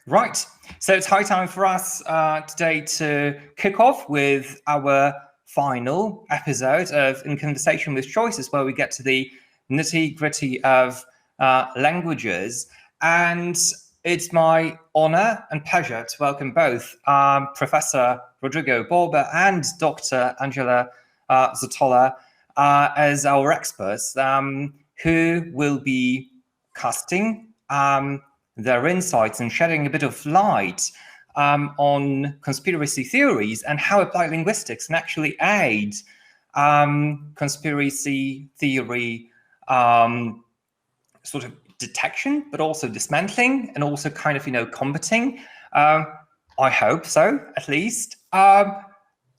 Right, so it's high time for us today to kick off with our final episode of In Conversation with Choices, where we get to the nitty-gritty of languages. And it's my honor and pleasure to welcome both Professor Rodrigo Borba and Dr. Angela Zottola as our experts, who will be casting their insights and shedding a bit of light on conspiracy theories and how applied linguistics can actually aid conspiracy theory sort of detection, but also dismantling and also kind of, combating. I hope so, at least.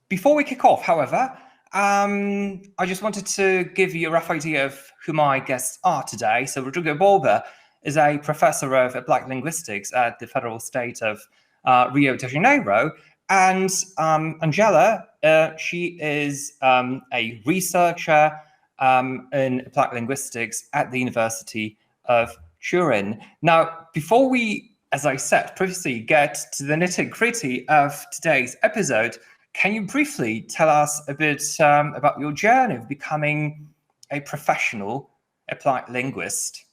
Before we kick off, however, I just wanted to give you a rough idea of who my guests are today. So Rodrigo Borba is a professor of applied linguistics at the federal state of Rio de Janeiro. And Angela, she is a researcher in applied linguistics at the University of Turin. Now, before we, as I said previously, get to the nitty-gritty of today's episode, can you briefly tell us a bit about your journey of becoming a professional applied linguist?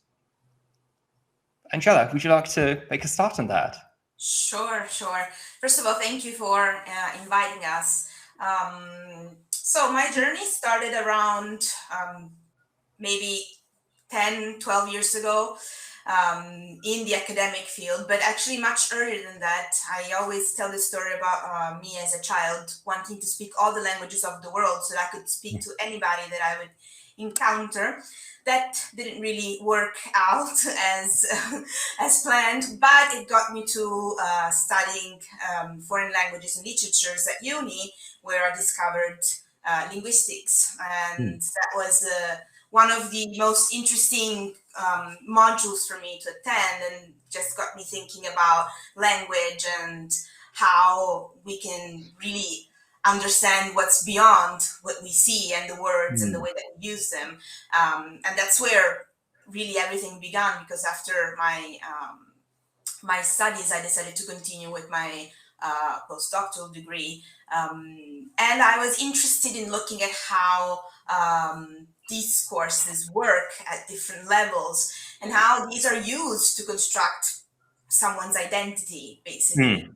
Angela, would you like to make a start on that? Sure. First of all, thank you for inviting us. So my journey started around maybe 10, 12 years ago in the academic field, but actually much earlier than that. I always tell this story about me as a child wanting to speak all the languages of the world so that I could speak to anybody that I would encounter. That didn't really work out as planned, but it got me to studying foreign languages and literatures at uni, where I discovered linguistics, and that was one of the most interesting modules for me to attend, and just got me thinking about language and how we can really understand what's beyond what we see and the words and the way that we use them. And that's where really everything began, because after my studies, I decided to continue with my postdoctoral degree. And I was interested in looking at how these courses work at different levels and how these are used to construct someone's identity, basically.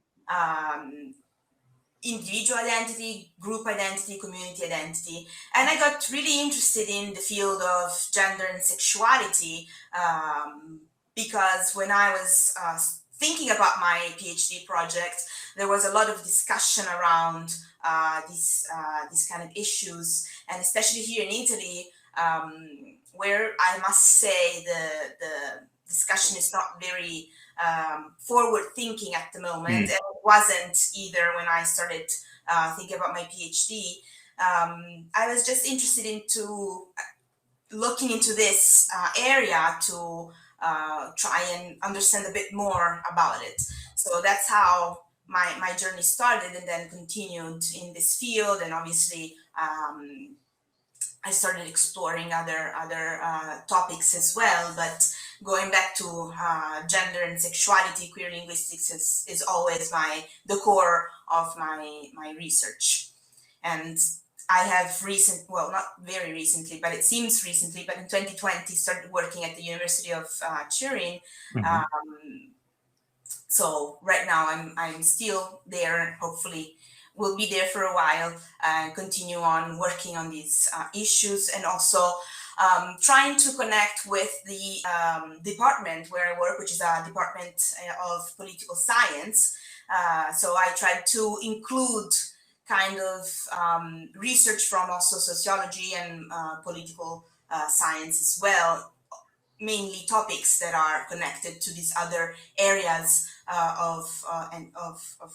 Individual identity, group identity, community identity. And I got really interested in the field of gender and sexuality because when I was thinking about my PhD project, there was a lot of discussion around these kind of issues, and especially here in Italy, where I must say the discussion is not very forward thinking at the moment, and it wasn't either when I started thinking about my PhD. I was just interested into looking into this area to try and understand a bit more about it. So that's how my journey started, and then continued in this field. And obviously, I started exploring other topics as well, but going back to gender and sexuality, queer linguistics is always the core of my research. And I have not very recently, but it seems recently, but in 2020 started working at the University of Turin. So right now I'm still there, hopefully will be there for a while and continue on working on these issues, and also trying to connect with the department where I work, which is a department of political science. So I tried to include kind of research from also sociology and political science as well, mainly topics that are connected to these other areas of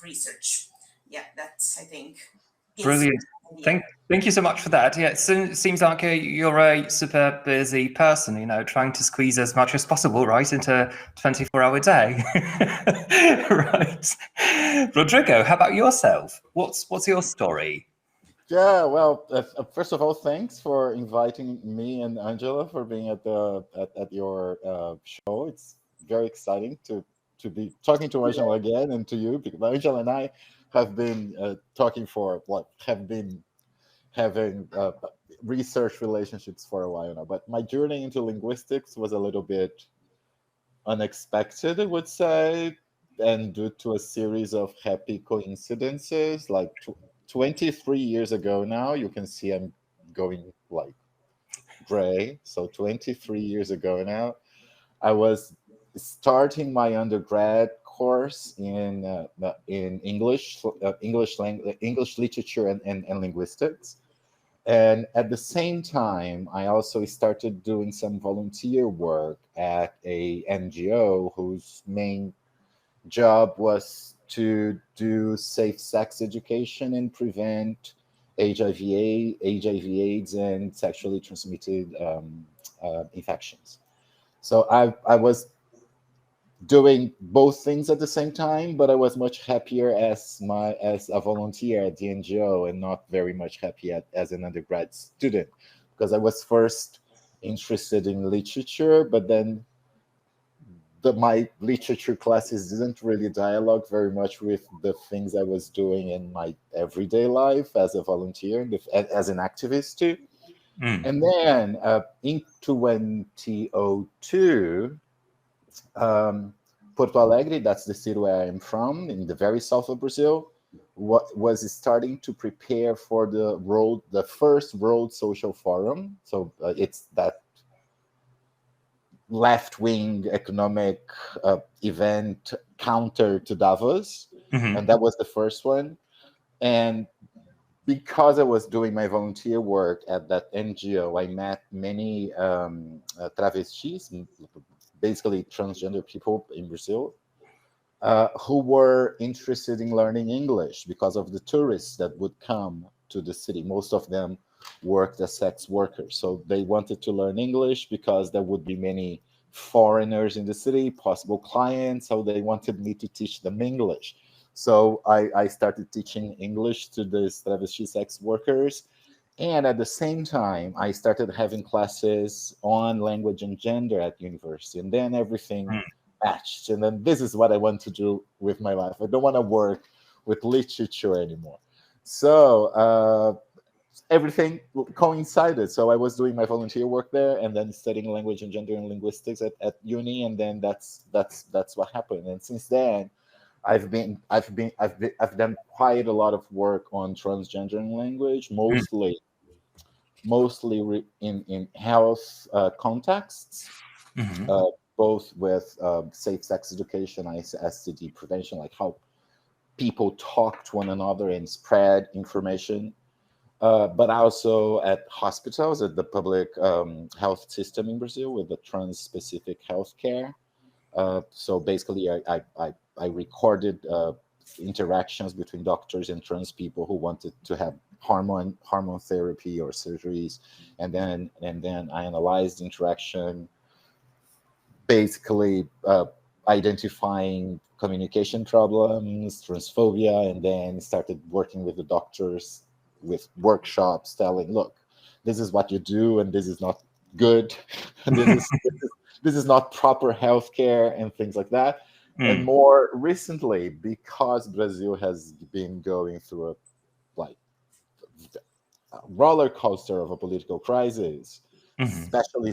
research. Yeah, that's, I think. Brilliant. Thank you so much for that. Yeah, it seems like you're a super busy person, trying to squeeze as much as possible, right, into a 24-hour day. Right. Rodrigo, how about yourself? What's your story? Yeah, well, first of all, thanks for inviting me and Angela for being at your show. It's very exciting to to be talking to Angela again and to you, because Angela and I have been talking for have been having research relationships for a while now. But my journey into linguistics was a little bit unexpected, I would say, and due to a series of happy coincidences. Like 23 years ago now, you can see I'm going like gray. So 23 years ago now, I was starting my undergrad course in English, English literature and linguistics. And at the same time, I also started doing some volunteer work at a NGO whose main job was to do safe sex education and prevent HIV/AIDS, and sexually transmitted infections. So I was doing both things at the same time, but I was much happier as a volunteer at the NGO and not very much happy as an undergrad student, because I was first interested in literature, but then my literature classes didn't really dialogue very much with the things I was doing in my everyday life as a volunteer and as an activist too. And then in 2002, Porto Alegre, that's the city where I am from, in the very south of Brazil, was starting to prepare for the first World Social Forum. So it's that left-wing economic event counter to Davos, and that was the first one. And because I was doing my volunteer work at that NGO, I met many travestis, basically transgender people in Brazil, who were interested in learning English because of the tourists that would come to the city. Most of them worked as sex workers. So they wanted to learn English because there would be many foreigners in the city, possible clients. So they wanted me to teach them English. So I started teaching English to these travesti sex workers. And at the same time, I started having classes on language and gender at university. And then everything matched. And then this is what I want to do with my life. I don't want to work with literature anymore. So everything coincided. So I was doing my volunteer work there, and then studying language and gender and linguistics at uni. And then that's what happened. And since then, I've done quite a lot of work on transgender and language, mostly in health contexts, both with safe sex education, STD prevention, like how people talk to one another and spread information, but also at hospitals, at the public health system in Brazil with the trans-specific healthcare. So basically, I recorded interactions between doctors and trans people who wanted to have hormone therapy or surgeries, and then I analyzed the interaction, basically identifying communication problems, transphobia, and then started working with the doctors with workshops telling, look, this is what you do, and this is not good, and this is not proper healthcare, and things like that. And more recently, because Brazil has been going through a roller coaster of a political crisis, especially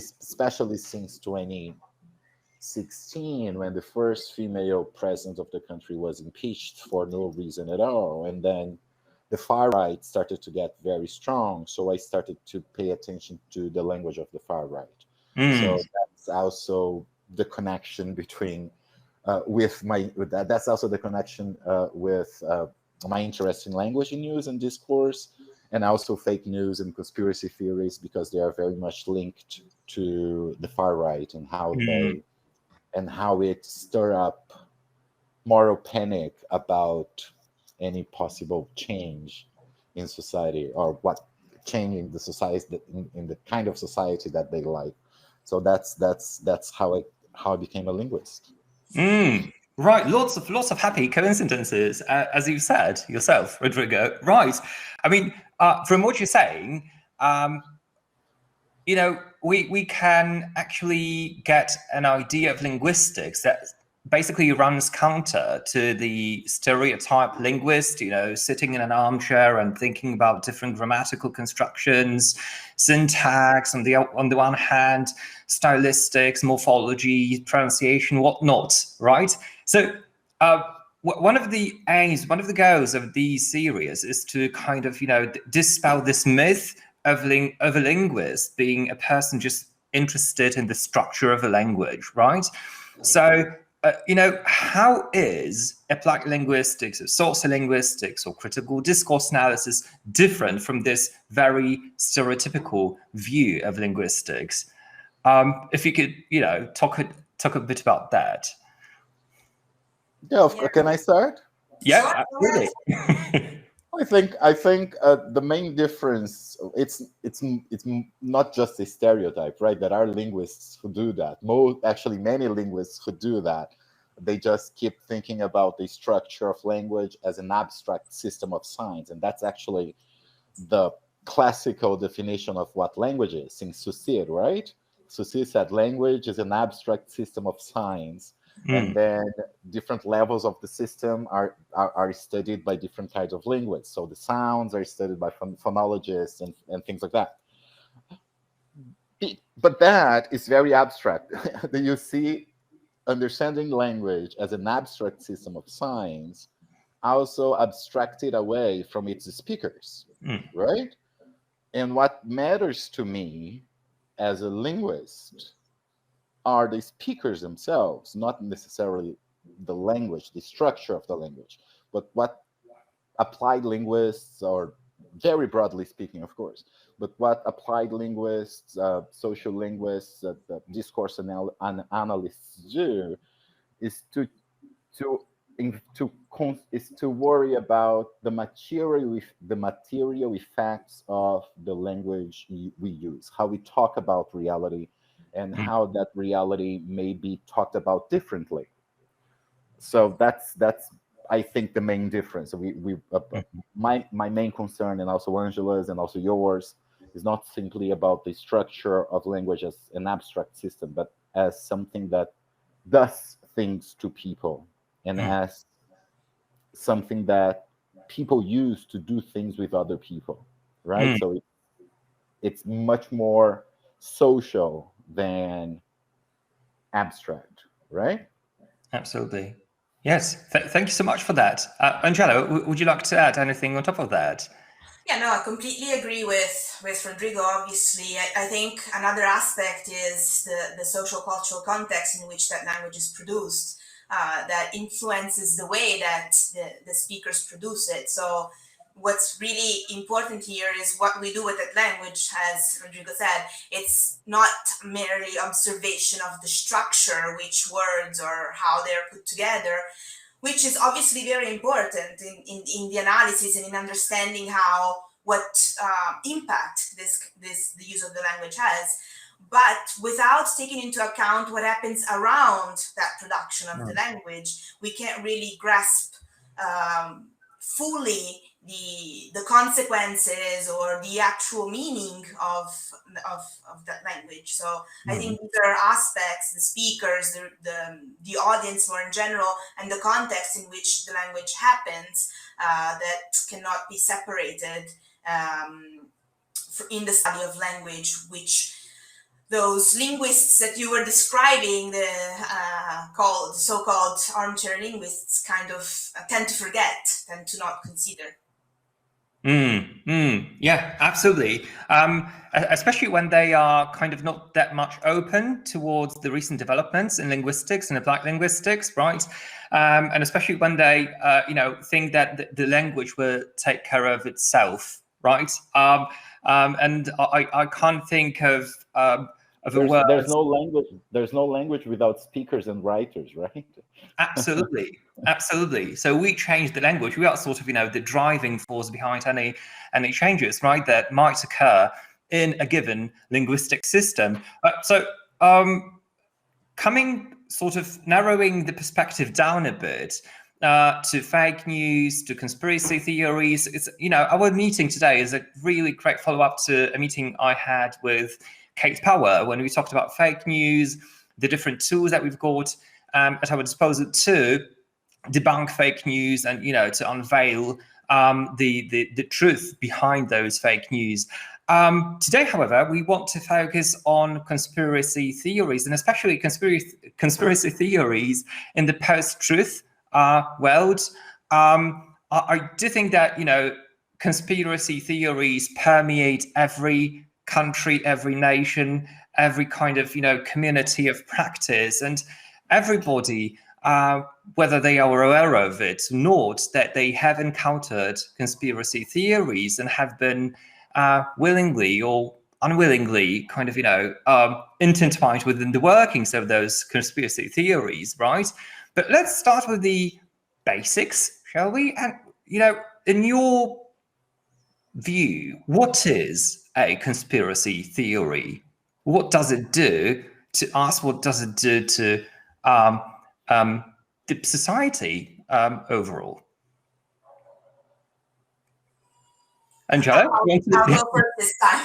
since 2016, when the first female president of the country was impeached for no reason at all, and then the far right started to get very strong. So I started to pay attention to the language of the far right. So that's also the connection between that's also the connection with my interest in language and news and discourse, and also fake news and conspiracy theories, because they are very much linked to the far right and how it stir up moral panic about any possible change in society, or what changing the society in the kind of society that they like. So that's how I became a linguist. Right, lots of happy coincidences, as you said yourself, Rodrigo. Right, I mean, from what you're saying, we can actually get an idea of linguistics that basically runs counter to the stereotype linguist, sitting in an armchair and thinking about different grammatical constructions, syntax on the one hand, stylistics, morphology, pronunciation, whatnot, right? So one of the aims, one of the goals of these series is to kind of, dispel this myth of a linguist being a person just interested in the structure of a language, right? So, how is applied linguistics or sociolinguistics or critical discourse analysis different from this very stereotypical view of linguistics? If you could, talk a bit about that. Yeah, can I start? Yeah, absolutely. I think the main difference, it's not just a stereotype, right? There are linguists who do that. Actually, many linguists who do that. They just keep thinking about the structure of language as an abstract system of signs, and that's actually the classical definition of what language is in Saussure, right? Saussure said language is an abstract system of signs. And then different levels of the system are studied by different kinds of linguists. So the sounds are studied by phonologists and things like that. But that is very abstract. You see, understanding language as an abstract system of signs also abstracted away from its speakers, right? And what matters to me as a linguist are the speakers themselves, not necessarily the language, the structure of the language, but what applied linguists, or very broadly speaking, of course, but what applied linguists, social linguists, discourse analysts do is to worry about the material effects of the language we use, how we talk about reality, and how that reality may be talked about differently. So that's I think the main difference. My main concern, and also Angela's and also yours, is not simply about the structure of language as an abstract system, but as something that does things to people, and as something that people use to do things with other people, right? So it's much more social than abstract, right? Absolutely. Yes. Thank you so much for that. Angela, would you like to add anything on top of that? Yeah, no, I completely agree with Rodrigo. Obviously, I think another aspect is the social cultural context in which that language is produced that influences the way that the speakers produce it. So what's really important here is what we do with that language. As Rodrigo said, it's not merely observation of the structure, which words or how they're put together, which is obviously very important in the analysis and in understanding what impact the use of the language has, but without taking into account what happens around that production of the language, we can't really grasp fully the consequences or the actual meaning of that language. So I think these are aspects, the speakers, the audience more in general, and the context in which the language happens that cannot be separated in the study of language, which those linguists that you were describing, the so-called armchair linguists, kind of tend to forget, tend to not consider. Yeah, absolutely. Especially when they are kind of not that much open towards the recent developments in linguistics and applied linguistics, right? And especially when they, think that the language will take care of itself, right? And I can't think of there's no language. There's no language without speakers and writers, right? Absolutely. Absolutely. So we change the language. We are sort of, the driving force behind any changes, right, that might occur in a given linguistic system. Narrowing the perspective down a bit to fake news, to conspiracy theories. It's, our meeting today is a really great follow-up to a meeting I had with Kate Power when we talked about fake news, the different tools that we've got. at our disposal to debunk fake news and, to unveil the truth behind those fake news. Today, however, we want to focus on conspiracy theories, and especially conspiracy theories in the post-truth world. I do think that, conspiracy theories permeate every country, every nation, every kind of, community of practice, and everybody, whether they are aware of it or not, that they have encountered conspiracy theories and have been willingly or unwillingly kind of, intertwined within the workings of those conspiracy theories, right? But let's start with the basics, shall we? And, in your view, what is a conspiracy theory? What does it do to us? What does it do to the society overall? Angela? I'll go first this time.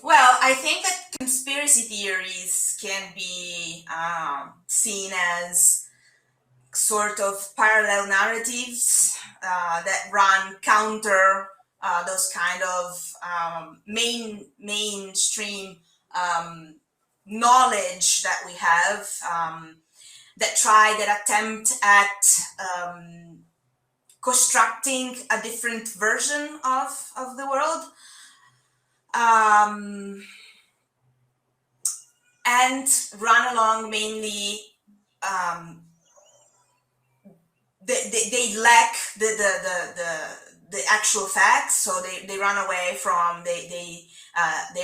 Well, I think that conspiracy theories can be seen as sort of parallel narratives that run counter those kind of mainstream knowledge that we have, that attempt at constructing a different version of the world, and run along mainly. They lack the actual facts, so they run away from they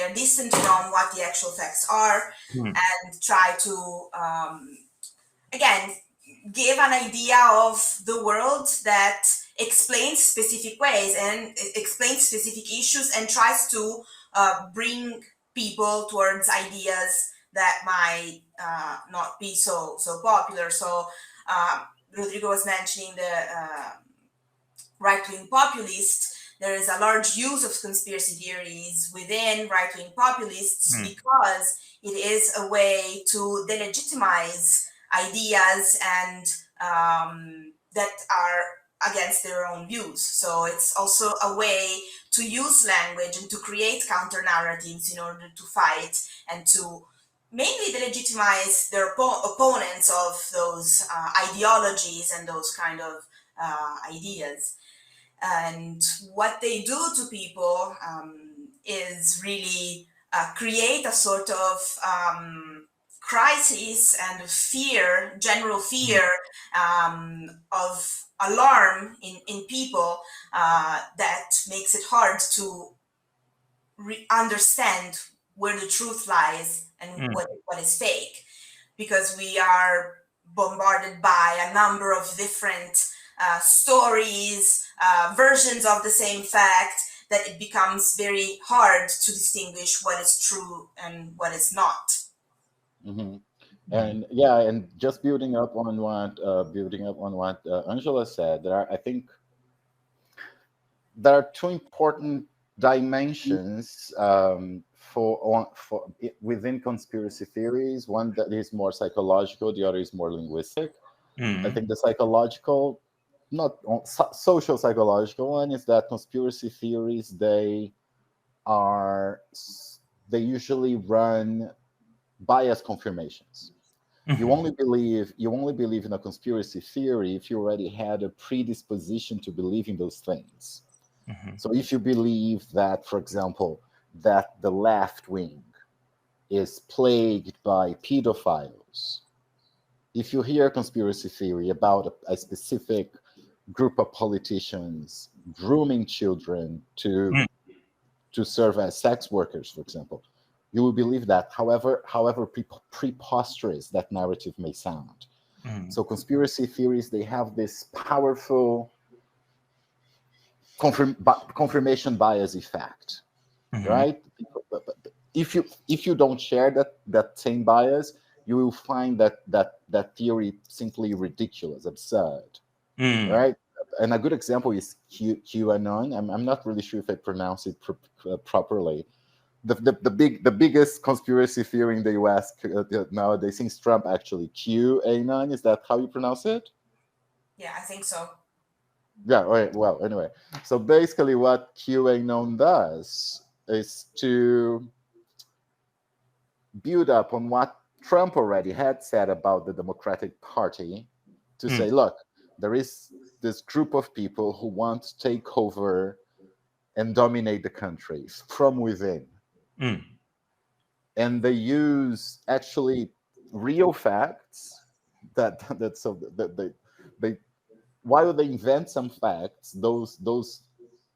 are distant from what the actual facts are, and try to again give an idea of the world that explains specific ways and explains specific issues and tries to bring people towards ideas that might not be so popular. So Rodrigo was mentioning the right-wing populists. There is a large use of conspiracy theories within right-wing populists because it is a way to delegitimize ideas and that are against their own views. So it's also a way to use language and to create counter narratives in order to fight and to mainly delegitimize their opponents of those ideologies and those kind of ideas. And what they do to people is really create a sort of crisis and fear, general fear of alarm in people that makes it hard to understand where the truth lies and what is fake, because we are bombarded by a number of different stories, versions of the same fact, that it becomes very hard to distinguish what is true and what is not. And yeah, and just building up on what Angela said, I think there are two important dimensions within conspiracy theories. One that is more psychological, the other is more linguistic. I think the psychological, not social psychological one, is that conspiracy theories, they usually run bias confirmations. You only believe in a conspiracy theory if you already had a predisposition to believe in those things. So if you believe that, for example, that the left wing is plagued by pedophiles, if you hear a conspiracy theory about a specific group of politicians grooming children to serve as sex workers, for example, you will believe that, however preposterous that narrative may sound. So conspiracy theories, they have this powerful confirmation bias effect, right? If you don't share that same bias, you will find that theory simply ridiculous, absurd, right? And a good example is QAnon. I'm not really sure if I pronounce it properly, the biggest conspiracy theory in the US nowadays, since Trump, actually, QAnon, is that how you pronounce it? Yeah, I think so. Yeah, all right. Well, anyway, so basically what QAnon does is to build up on what Trump already had said about the Democratic Party, to say, look, there is this group of people who want to take over and dominate the country from within. And they use actually real facts that they while they invent some facts, those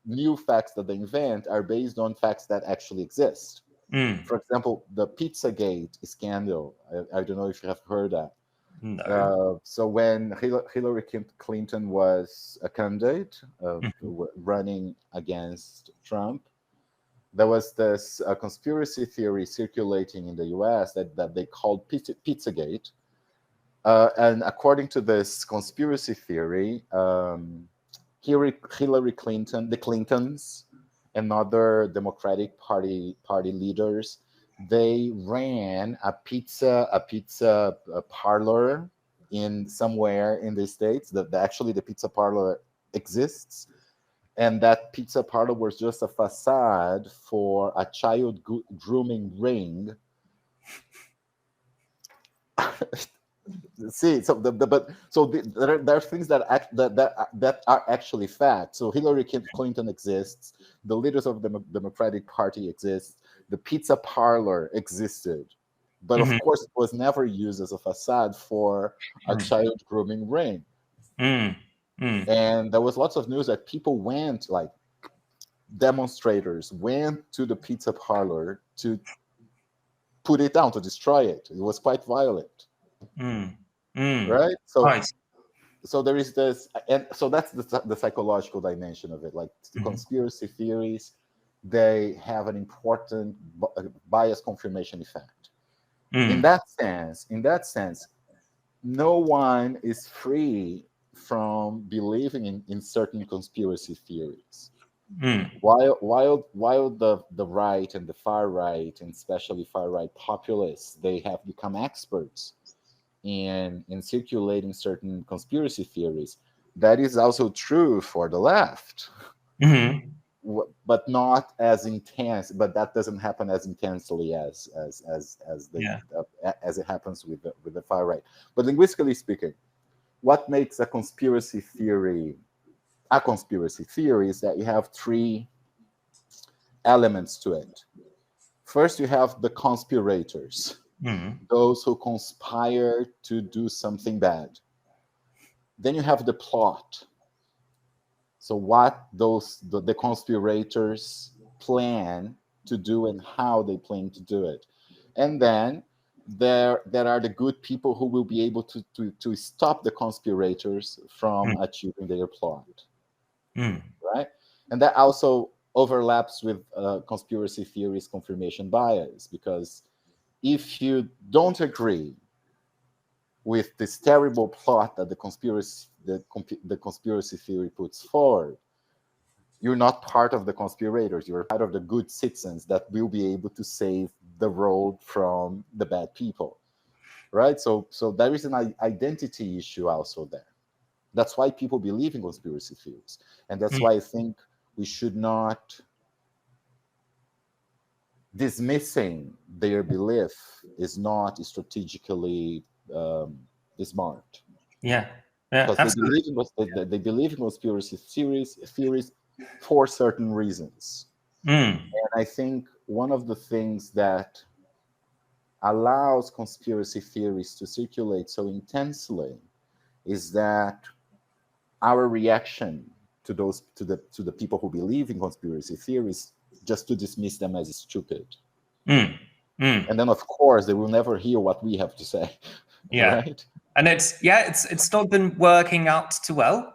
new facts that they invent are based on facts that actually exist. For example, the Pizzagate scandal. I don't know if you have heard that. No. So when Hillary Clinton was a candidate running against Trump, there was this conspiracy theory circulating in the US that they called Pizzagate. And according to this conspiracy theory, Hillary Clinton, the Clintons, and other Democratic Party leaders, they ran a pizza parlor in somewhere in the States. Actually, the pizza parlor exists, and that pizza parlor was just a facade for a child grooming ring. See, so there are things that are actually facts. So Hillary Clinton exists, the leaders of the Democratic Party exist, the pizza parlor existed, but of course it was never used as a facade for a child grooming ring. And there was lots of news that people went, like demonstrators went to the pizza parlor to put it down, to destroy it. It was quite violent. Right? So there is this, and so that's the psychological dimension of it. Like the conspiracy theories, they have an important bias confirmation effect. In that sense, no one is free from believing in certain conspiracy theories. While the right and the far right, and especially far right populists, they have become experts in circulating certain conspiracy theories. That is also true for the left, but not as intense. But that doesn't happen as intensely as it happens with the far right. But linguistically speaking, what makes a conspiracy theory is that you have three elements to it. First, you have the conspirators, those who conspire to do something bad. Then you have the plot. So what the conspirators plan to do and how they plan to do it. And then there are the good people who will be able to stop the conspirators from achieving their plot. Right? And that also overlaps with conspiracy theories confirmation bias, because if you don't agree with this terrible plot that the conspiracy theory puts forward, you're not part of the conspirators. You're part of the good citizens that will be able to save the road from the bad people, right? So there is an identity issue also there. That's why people believe in conspiracy theories, and that's why I think we should not dismissing their belief is not strategically smart. Because they believe in conspiracy theories for certain reasons. And I think one of the things that allows conspiracy theories to circulate so intensely is that our reaction to the people who believe in conspiracy theories just to dismiss them as stupid. And then of course they will never hear what we have to say. Right? And it's not been working out too well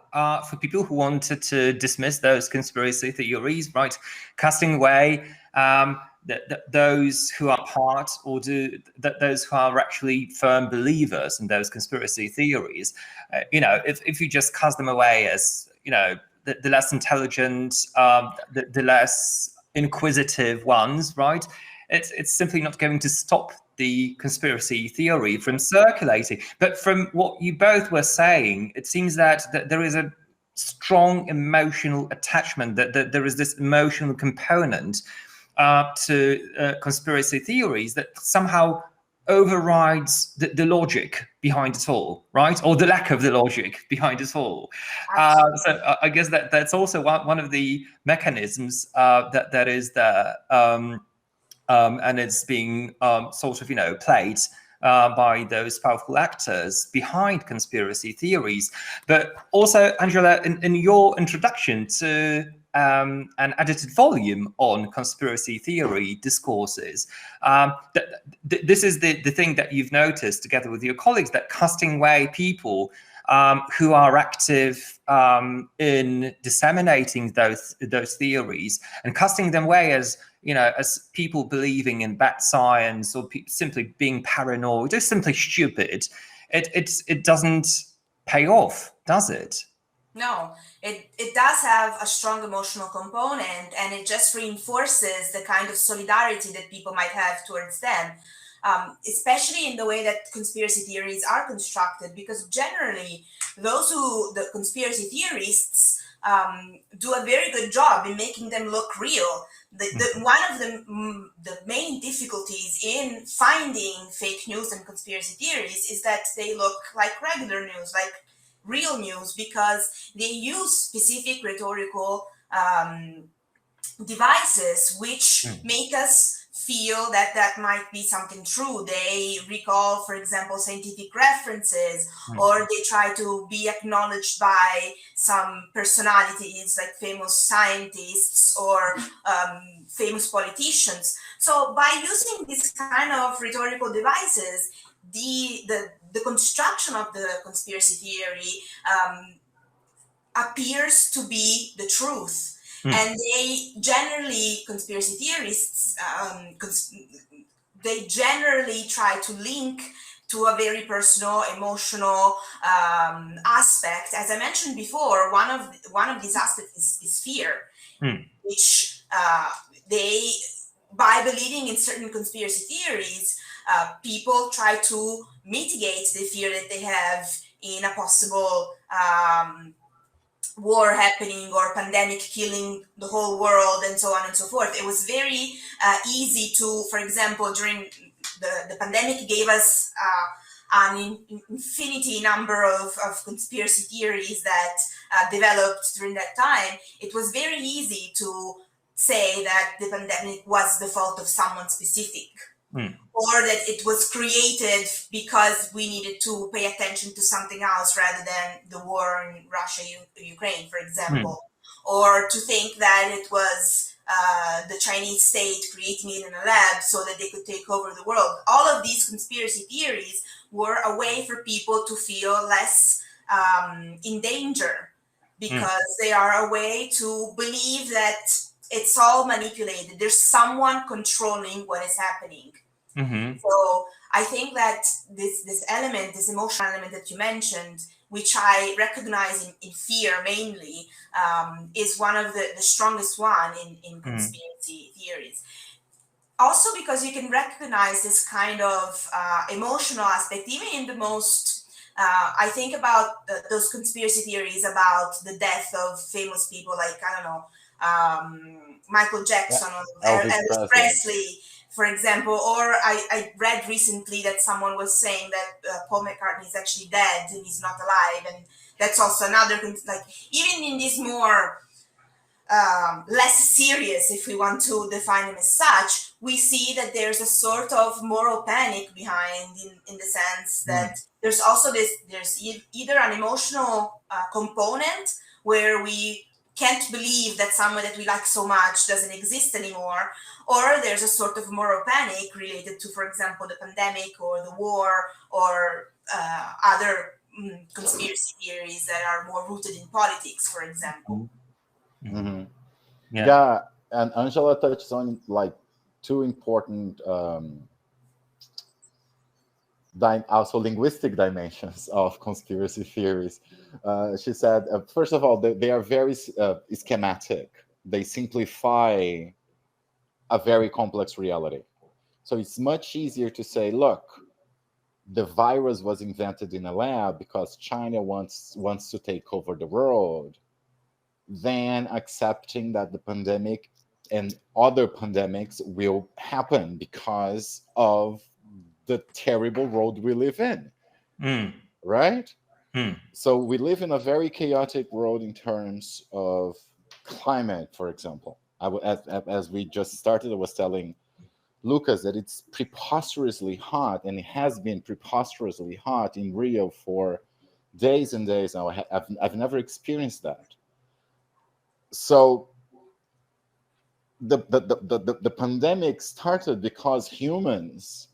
for people who wanted to dismiss those conspiracy theories, right? Casting away those who are part or those who are actually firm believers in those conspiracy theories. If you just cast them away as the less intelligent, the less inquisitive ones, right? It's simply not going to stop the conspiracy theory from circulating. But from what you both were saying, it seems that there is a strong emotional attachment, that there is this emotional component to conspiracy theories that somehow overrides the logic behind it all, right? Or the lack of the logic behind it all. So I guess that's also one of the mechanisms that is there, and it's being sort of, played by those powerful actors behind conspiracy theories. But also, Angela, in your introduction to an edited volume on conspiracy theory discourses, this is the thing that you've noticed together with your colleagues, that casting away people who are active in disseminating those theories, and casting them away as people believing in bad science, or simply being paranoid, just simply stupid. It doesn't pay off, does it? No, it does have a strong emotional component, and it just reinforces the kind of solidarity that people might have towards them, especially in the way that conspiracy theories are constructed, because generally the conspiracy theorists do a very good job in making them look real. One of the main difficulties in finding fake news and conspiracy theories is that they look like regular news, like real news, because they use specific rhetorical devices which make us feel that might be something true. They recall, for example, scientific references, or they try to be acknowledged by some personalities like famous scientists or famous politicians. So by using this kind of rhetorical devices, the construction of the conspiracy theory appears to be the truth. And they generally, conspiracy theorists, they generally try to link to a very personal, emotional aspect. As I mentioned before, one of these aspects is fear, which they, by believing in certain conspiracy theories, people try to mitigate the fear that they have in a possible war happening or pandemic killing the whole world, and so on and so forth. It was very easy to, for example, during the pandemic, gave us an infinity number of conspiracy theories that developed during that time. It was very easy to say that the pandemic was the fault of someone specific, or that it was created because we needed to pay attention to something else rather than the war in Russia, Ukraine, for example, or to think that it was the Chinese state creating it in a lab so that they could take over the world. All of these conspiracy theories were a way for people to feel less in danger, because they are a way to believe that it's all manipulated. There's someone controlling what is happening. So I think that this element, this emotional element that you mentioned, which I recognize in fear mainly, is one of the strongest one in conspiracy theories. Also because you can recognize this kind of emotional aspect, even in the most, I think about those conspiracy theories about the death of famous people like, I don't know, Michael Jackson or Elvis Presley, for example. Or I read recently that someone was saying that Paul McCartney is actually dead and he's not alive, and that's also another, like, even in this more less serious, if we want to define them as such, we see that there's a sort of moral panic behind, in the sense that there's also there's either an emotional component where we can't believe that someone that we like so much doesn't exist anymore, or there's a sort of moral panic related to, for example, the pandemic or the war, or other conspiracy theories that are more rooted in politics, for example. Yeah, and Angela touched on like two important also linguistic dimensions of conspiracy theories. She said, first of all, they are very schematic. They simplify a very complex reality. So it's much easier to say, look, the virus was invented in a lab because China wants to take over the world, than accepting that the pandemic and other pandemics will happen because of the terrible world we live in. Right? So we live in a very chaotic world in terms of climate, for example. As we just started, I was telling Lucas that it's preposterously hot, and it has been preposterously hot in Rio for days and days now. I've never experienced that. So the pandemic started because humans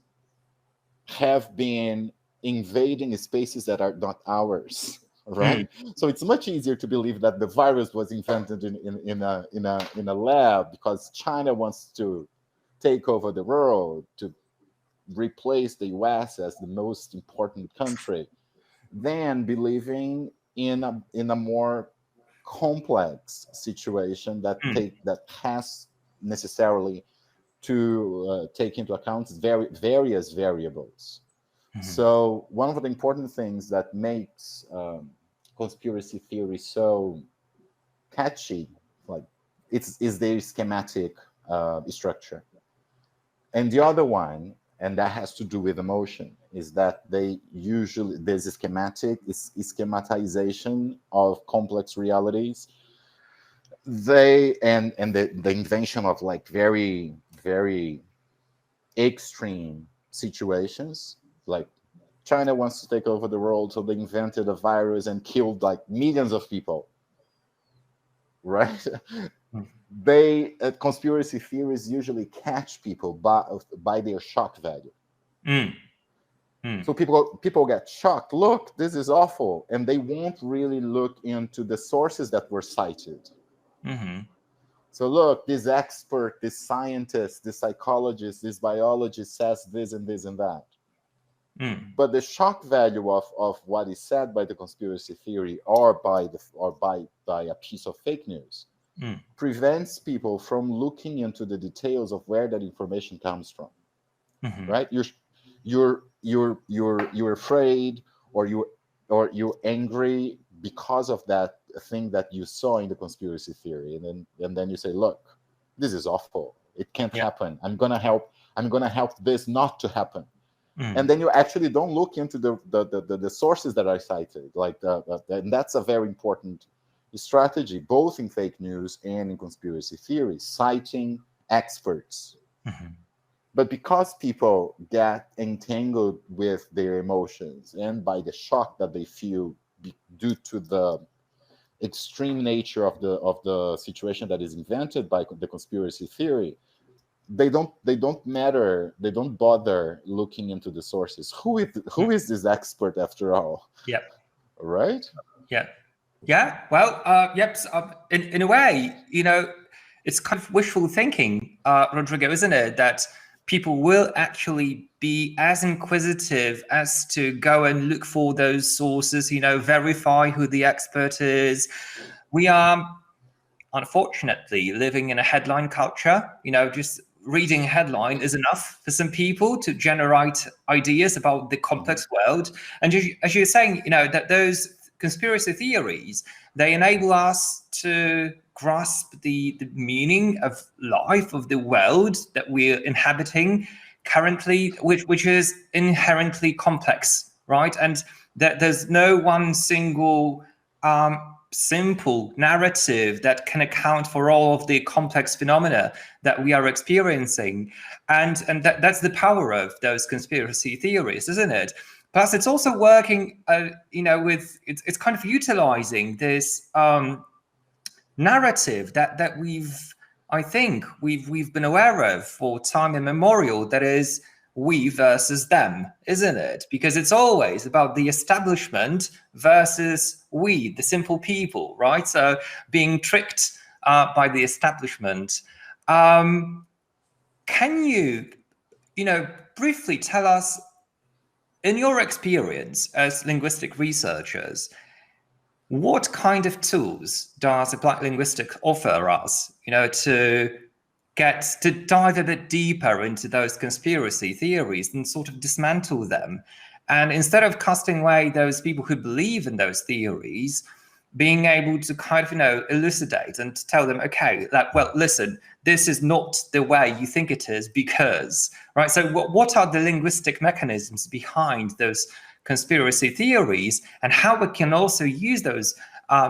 have been invading spaces that are not ours, right? So it's much easier to believe that the virus was invented in a lab because China wants to take over the world, to replace the US as the most important country, than believing in a more complex situation that has necessarily to take into account various variables. So one of the important things that makes conspiracy theory so catchy, like is their schematic structure. And the other one, and that has to do with emotion, is that there's a schematization of complex realities. And the invention of like very, very extreme situations, like China wants to take over the world, so they invented a virus and killed like millions of people, right? Conspiracy theories usually catch people by their shock value. So people get shocked. Look, this is awful, and they won't really look into the sources that were cited. So look, this expert, this scientist, this psychologist, this biologist says this and this and that. But the shock value of what is said by the conspiracy theory or by a piece of fake news prevents people from looking into the details of where that information comes from. Right? You're afraid, or you're angry because of that thing that you saw in the conspiracy theory, and then you say, look, this is awful, it can't happen, I'm gonna help this not to happen. And then you actually don't look into the sources that are cited, and that's a very important strategy, both in fake news and in conspiracy theory, citing experts. But because people get entangled with their emotions and by the shock that they feel due to the extreme nature of the situation that is invented by the conspiracy theory, they don't bother looking into the sources. Who is this expert after all? Right? Well, in a way, it's kind of wishful thinking, Rodrigo, isn't it, that people will actually be as inquisitive as to go and look for those sources, verify who the expert is. We are, unfortunately, living in a headline culture. Just reading a headline is enough for some people to generate ideas about the complex world. And as you're saying, that those conspiracy theories, they enable us to grasp the meaning of life, of the world that we're inhabiting currently, which is inherently complex, right? And that there's no one single simple narrative that can account for all of the complex phenomena that we are experiencing. And that's the power of those conspiracy theories, isn't it? Plus, it's also working, with it's kind of utilizing this narrative that we've been aware of for time immemorial. That is, we versus them, isn't it? Because it's always about the establishment versus we, the simple people, right? So being tricked by the establishment. Can you, briefly tell us, in your experience as linguistic researchers, what kind of tools does applied linguistics offer us, to to dive a bit deeper into those conspiracy theories and sort of dismantle them. And instead of casting away those people who believe in those theories, being able to kind of, elucidate and tell them, okay, well, listen, this is not the way you think it is because, right? So what are the linguistic mechanisms behind those conspiracy theories, and how we can also use those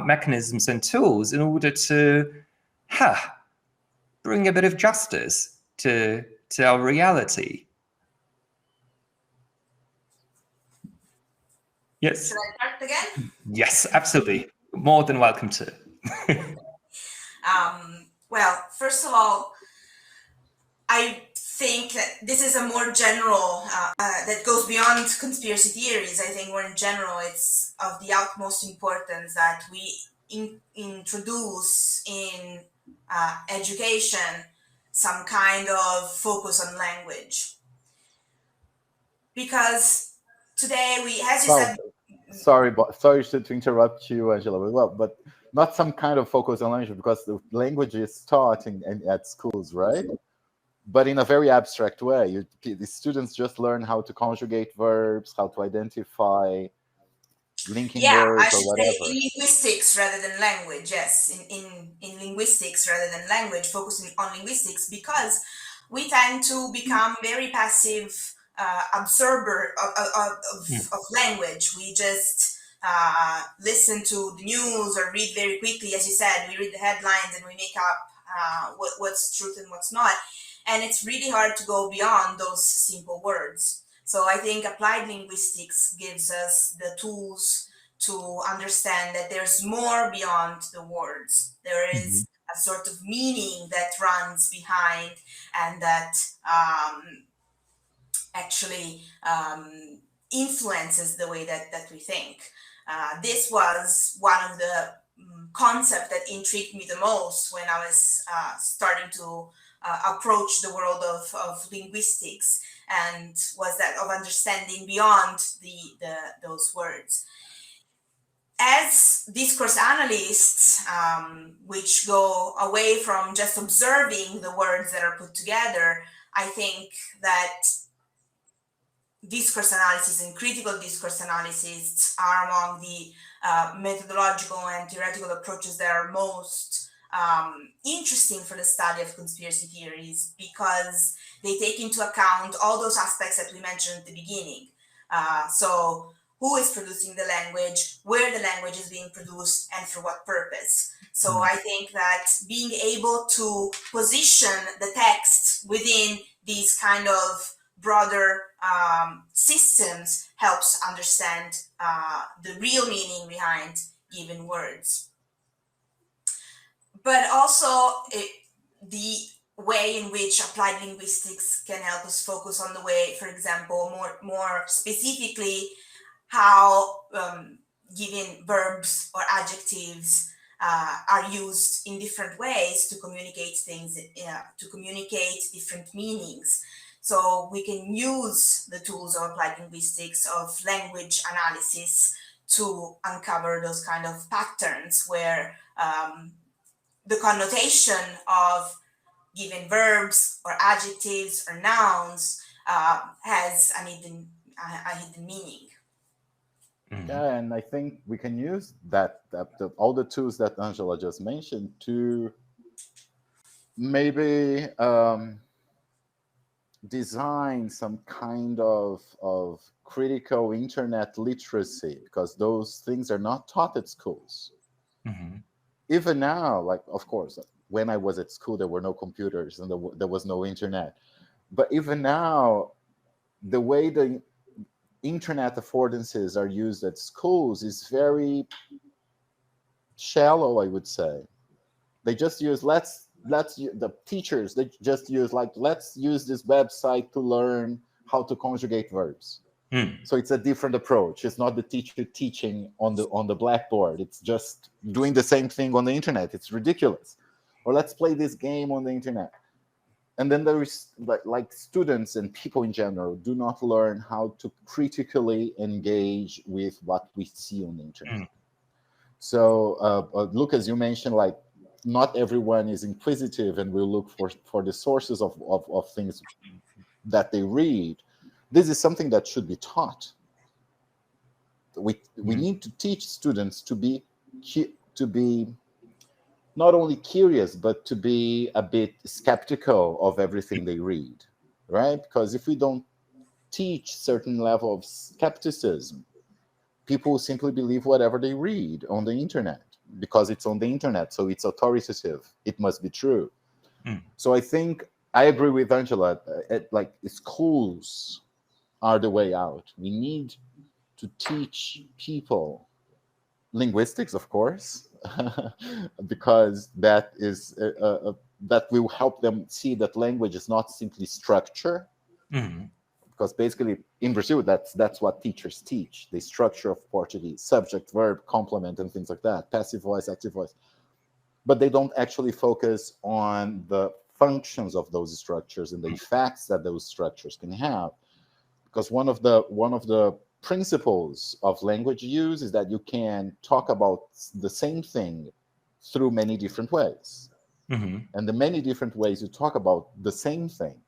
mechanisms and tools in order to bring a bit of justice to our reality. Yes. Should I start again? Yes, absolutely. More than welcome to. Well, first of all, I think that this is a more general, that goes beyond conspiracy theories. I think more in general, it's of the utmost importance that we introduce in education some kind of focus on language. Because today we, as you said... Sorry to interrupt you, Angela, but not some kind of focus on language, because the language is taught at schools, right? But in a very abstract way. The students just learn how to conjugate verbs, how to identify linking words, I should or whatever. say linguistics rather than language. Yes, in linguistics rather than language, focusing on linguistics, because we tend to become very passive observer of language. We just listen to the news or read very quickly. As you said, we read the headlines and we make up what's truth and what's not. And it's really hard to go beyond those simple words. So I think applied linguistics gives us the tools to understand that there's more beyond the words. There is a sort of meaning that runs behind, and that actually influences the way that we think. This was one of the concepts that intrigued me the most when I was starting to approach the world of linguistics, and was that of understanding beyond those words. As discourse analysts, which go away from just observing the words that are put together, I think that discourse analysis and critical discourse analysis are among the methodological and theoretical approaches that are most interesting for the study of conspiracy theories, because they take into account all those aspects that we mentioned at the beginning. So who is producing the language, where the language is being produced, and for what purpose. So I think that being able to position the text within these kind of broader systems helps understand the real meaning behind given words. But also the way in which applied linguistics can help us focus on the way, for example, more specifically, how given verbs or adjectives are used in different ways to communicate things, to communicate different meanings. So we can use the tools of applied linguistics, of language analysis, to uncover those kind of patterns where the connotation of given verbs or adjectives or nouns has a hidden meaning. Yeah, and I think we can use all the tools that Angela just mentioned to maybe design some kind of critical internet literacy, because those things are not taught at schools. Even now, like, of course, when I was at school, there were no computers and there was no internet. But even now, the way the internet affordances are used at schools is very shallow, I would say. They just use the teachers, they just use let's use this website to learn how to conjugate verbs. So it's a different approach. It's not the teacher teaching on the blackboard. It's just doing the same thing on the internet. It's ridiculous. Or let's play this game on the internet. And then there is like students and people in general do not learn how to critically engage with what we see on the internet. So Lucas, you mentioned like not everyone is inquisitive and will look for the sources of things that they read. This is something that should be taught. We need to teach students to be not only curious, but to be a bit skeptical of everything they read, right? Because if we don't teach certain level of skepticism, people simply believe whatever they read on the internet, because it's on the internet, so it's authoritative. It must be true. So I think I agree with Angela. Like, schools are the way out. We need to teach people linguistics, of course, because that is that will help them see that language is not simply structure. Because basically in Brazil, that's what teachers teach: the structure of Portuguese, subject, verb, complement, and things like that, passive voice, active voice. But they don't actually focus on the functions of those structures and the effects that those structures can have. Because one of the principles of language use is that you can talk about the same thing through many different ways. And the many different ways you talk about the same thing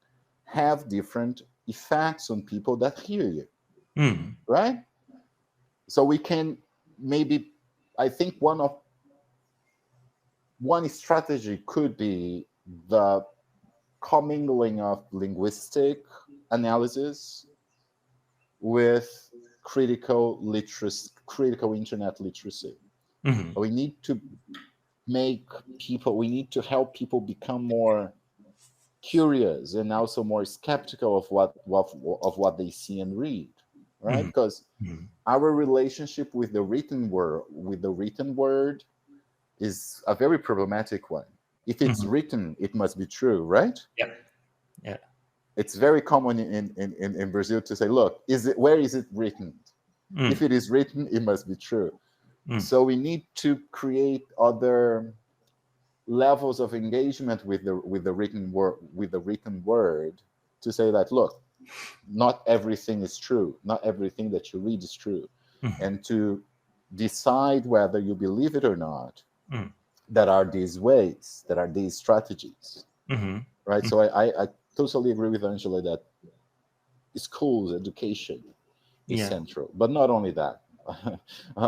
have different effects on people that hear you, right? So we can maybe, I think one strategy could be the commingling of linguistic analysis with critical internet literacy. We need to help people become more curious and also more skeptical of what they see and read, right? Because our relationship with the written word is a very problematic one. If it's written, it must be true, right? Yeah. It's very common in Brazil to say, look, where is it written? If it is written, it must be true. So we need to create other levels of engagement with the written word to say that, look, not everything is true. Not everything that you read is true. And to decide whether you believe it or not, that are these ways, that are these strategies, right? So I totally agree with Angela that schools, education is central. But not only that.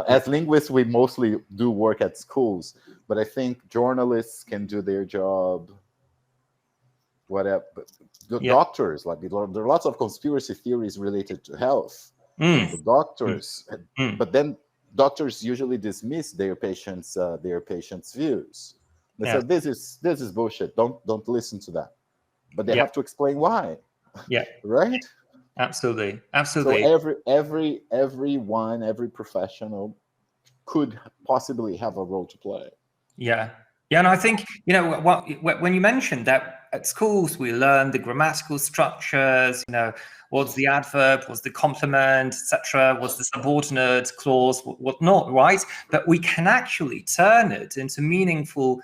As linguists, we mostly do work at schools, but I think journalists can do their job. Whatever, doctors, like, there are lots of conspiracy theories related to health. The doctors, but then doctors usually dismiss their patients' views. They say this is bullshit. Don't listen to that. But they have to explain why. Right. Absolutely. So every professional could possibly have a role to play. And I think, when you mentioned that at schools we learn the grammatical structures, what's the adverb, what's the complement, etc., what's the subordinate clause, what not, right? But we can actually turn it into meaningful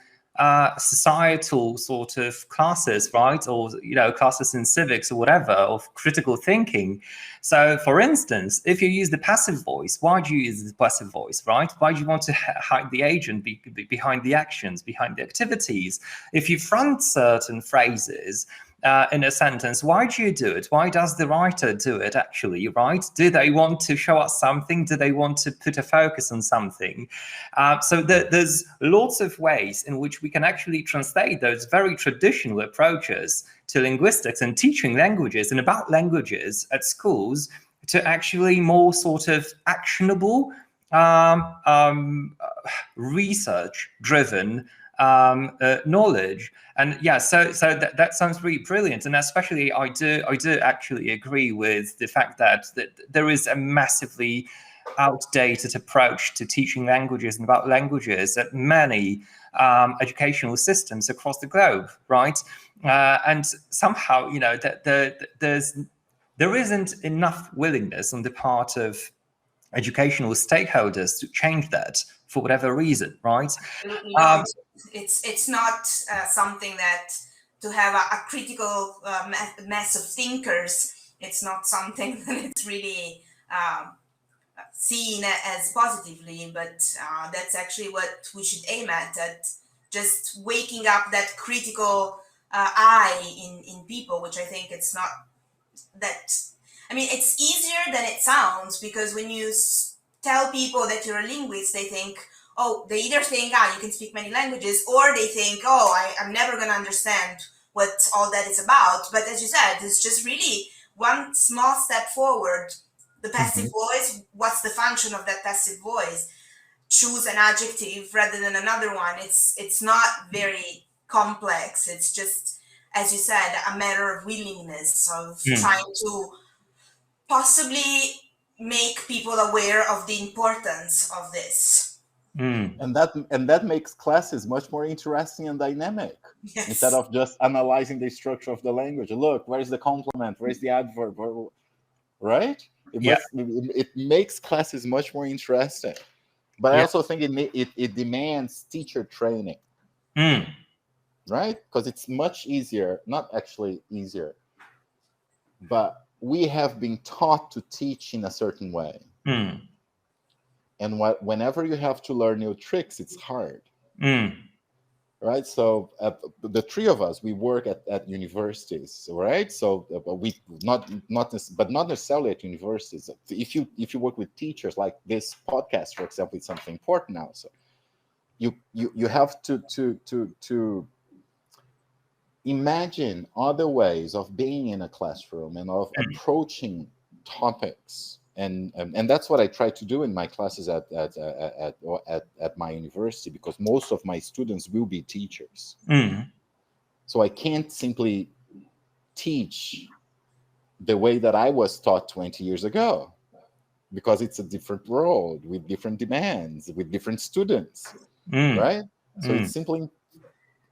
societal sort of classes, right? Or, classes in civics or whatever, of critical thinking. So, for instance, if you use the passive voice, why do you use the passive voice, right? Why do you want to hide the agent behind the actions, behind the activities? If you front certain phrases in a sentence, why do you do it? Why does the writer do it, actually, right? Do they want to show us something? Do they want to put a focus on something? So there's lots of ways in which we can actually translate those very traditional approaches to linguistics and teaching languages and about languages at schools to actually more sort of actionable, research-driven knowledge. And so that sounds really brilliant. And especially I do actually agree with the fact that there is a massively outdated approach to teaching languages and about languages at many educational systems across the globe, right? And somehow, there isn't enough willingness on the part of educational stakeholders to change that for whatever reason, right? It's not something that to have a critical mass of thinkers. It's not something that it's really seen as positively, but that's actually what we should aim at just waking up that critical eye in people, which I think it's not that. I mean, it's easier than it sounds, because when you tell people that you're a linguist, they think, oh, they either think, you can speak many languages, or they think, oh, I'm never going to understand what all that is about. But as you said, it's just really one small step forward. The passive voice, what's the function of that passive voice? Choose an adjective rather than another one. It's not very complex. It's just, as you said, a matter of willingness, of trying to possibly make people aware of the importance of this. And that makes classes much more interesting and dynamic. Yes. Instead of just analyzing the structure of the language. Look, where's the complement? Where's the adverb? Right? It makes classes much more interesting. But I also think it demands teacher training. Right? Because it's much easier, not actually easier, but we have been taught to teach in a certain way. And whenever you have to learn new tricks, it's hard. Right? So the three of us, we work at universities, right? So we not necessarily at universities. If you work with teachers, like this podcast, for example, is something important now. So you have to imagine other ways of being in a classroom and of approaching topics. And that's what I try to do in my classes at my university, because most of my students will be teachers. So I can't simply teach the way that I was taught 20 years ago, because it's a different world with different demands, with different students, right? So it's simply,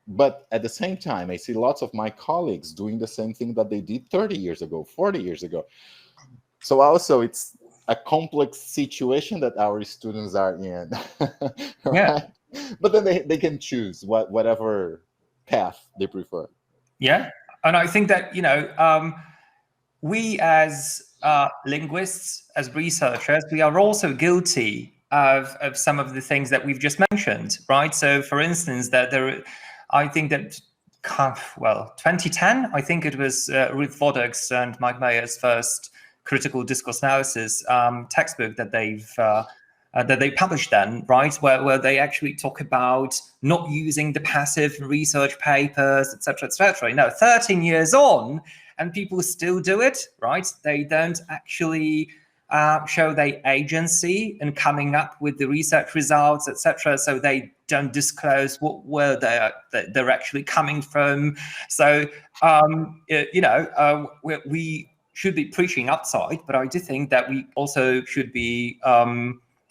but at the same time, I see lots of my colleagues doing the same thing that they did 30 years ago, 40 years ago. So also it's a complex situation that our students are in, right? But then they can choose whatever path they prefer. Yeah, and I think that, we as linguists, as researchers, we are also guilty of some of the things that we've just mentioned, right? So, for instance, I think that 2010, I think it was Ruth Vodek's and Mike Mayer's first critical discourse analysis textbook that they published then, right, where they actually talk about not using the passive research papers, etc., etc. 13 years on, and people still do it, right? They don't actually show their agency in coming up with the research results, etc. So they don't disclose where they're actually coming from. So we should be preaching outside, but I do think that we also should be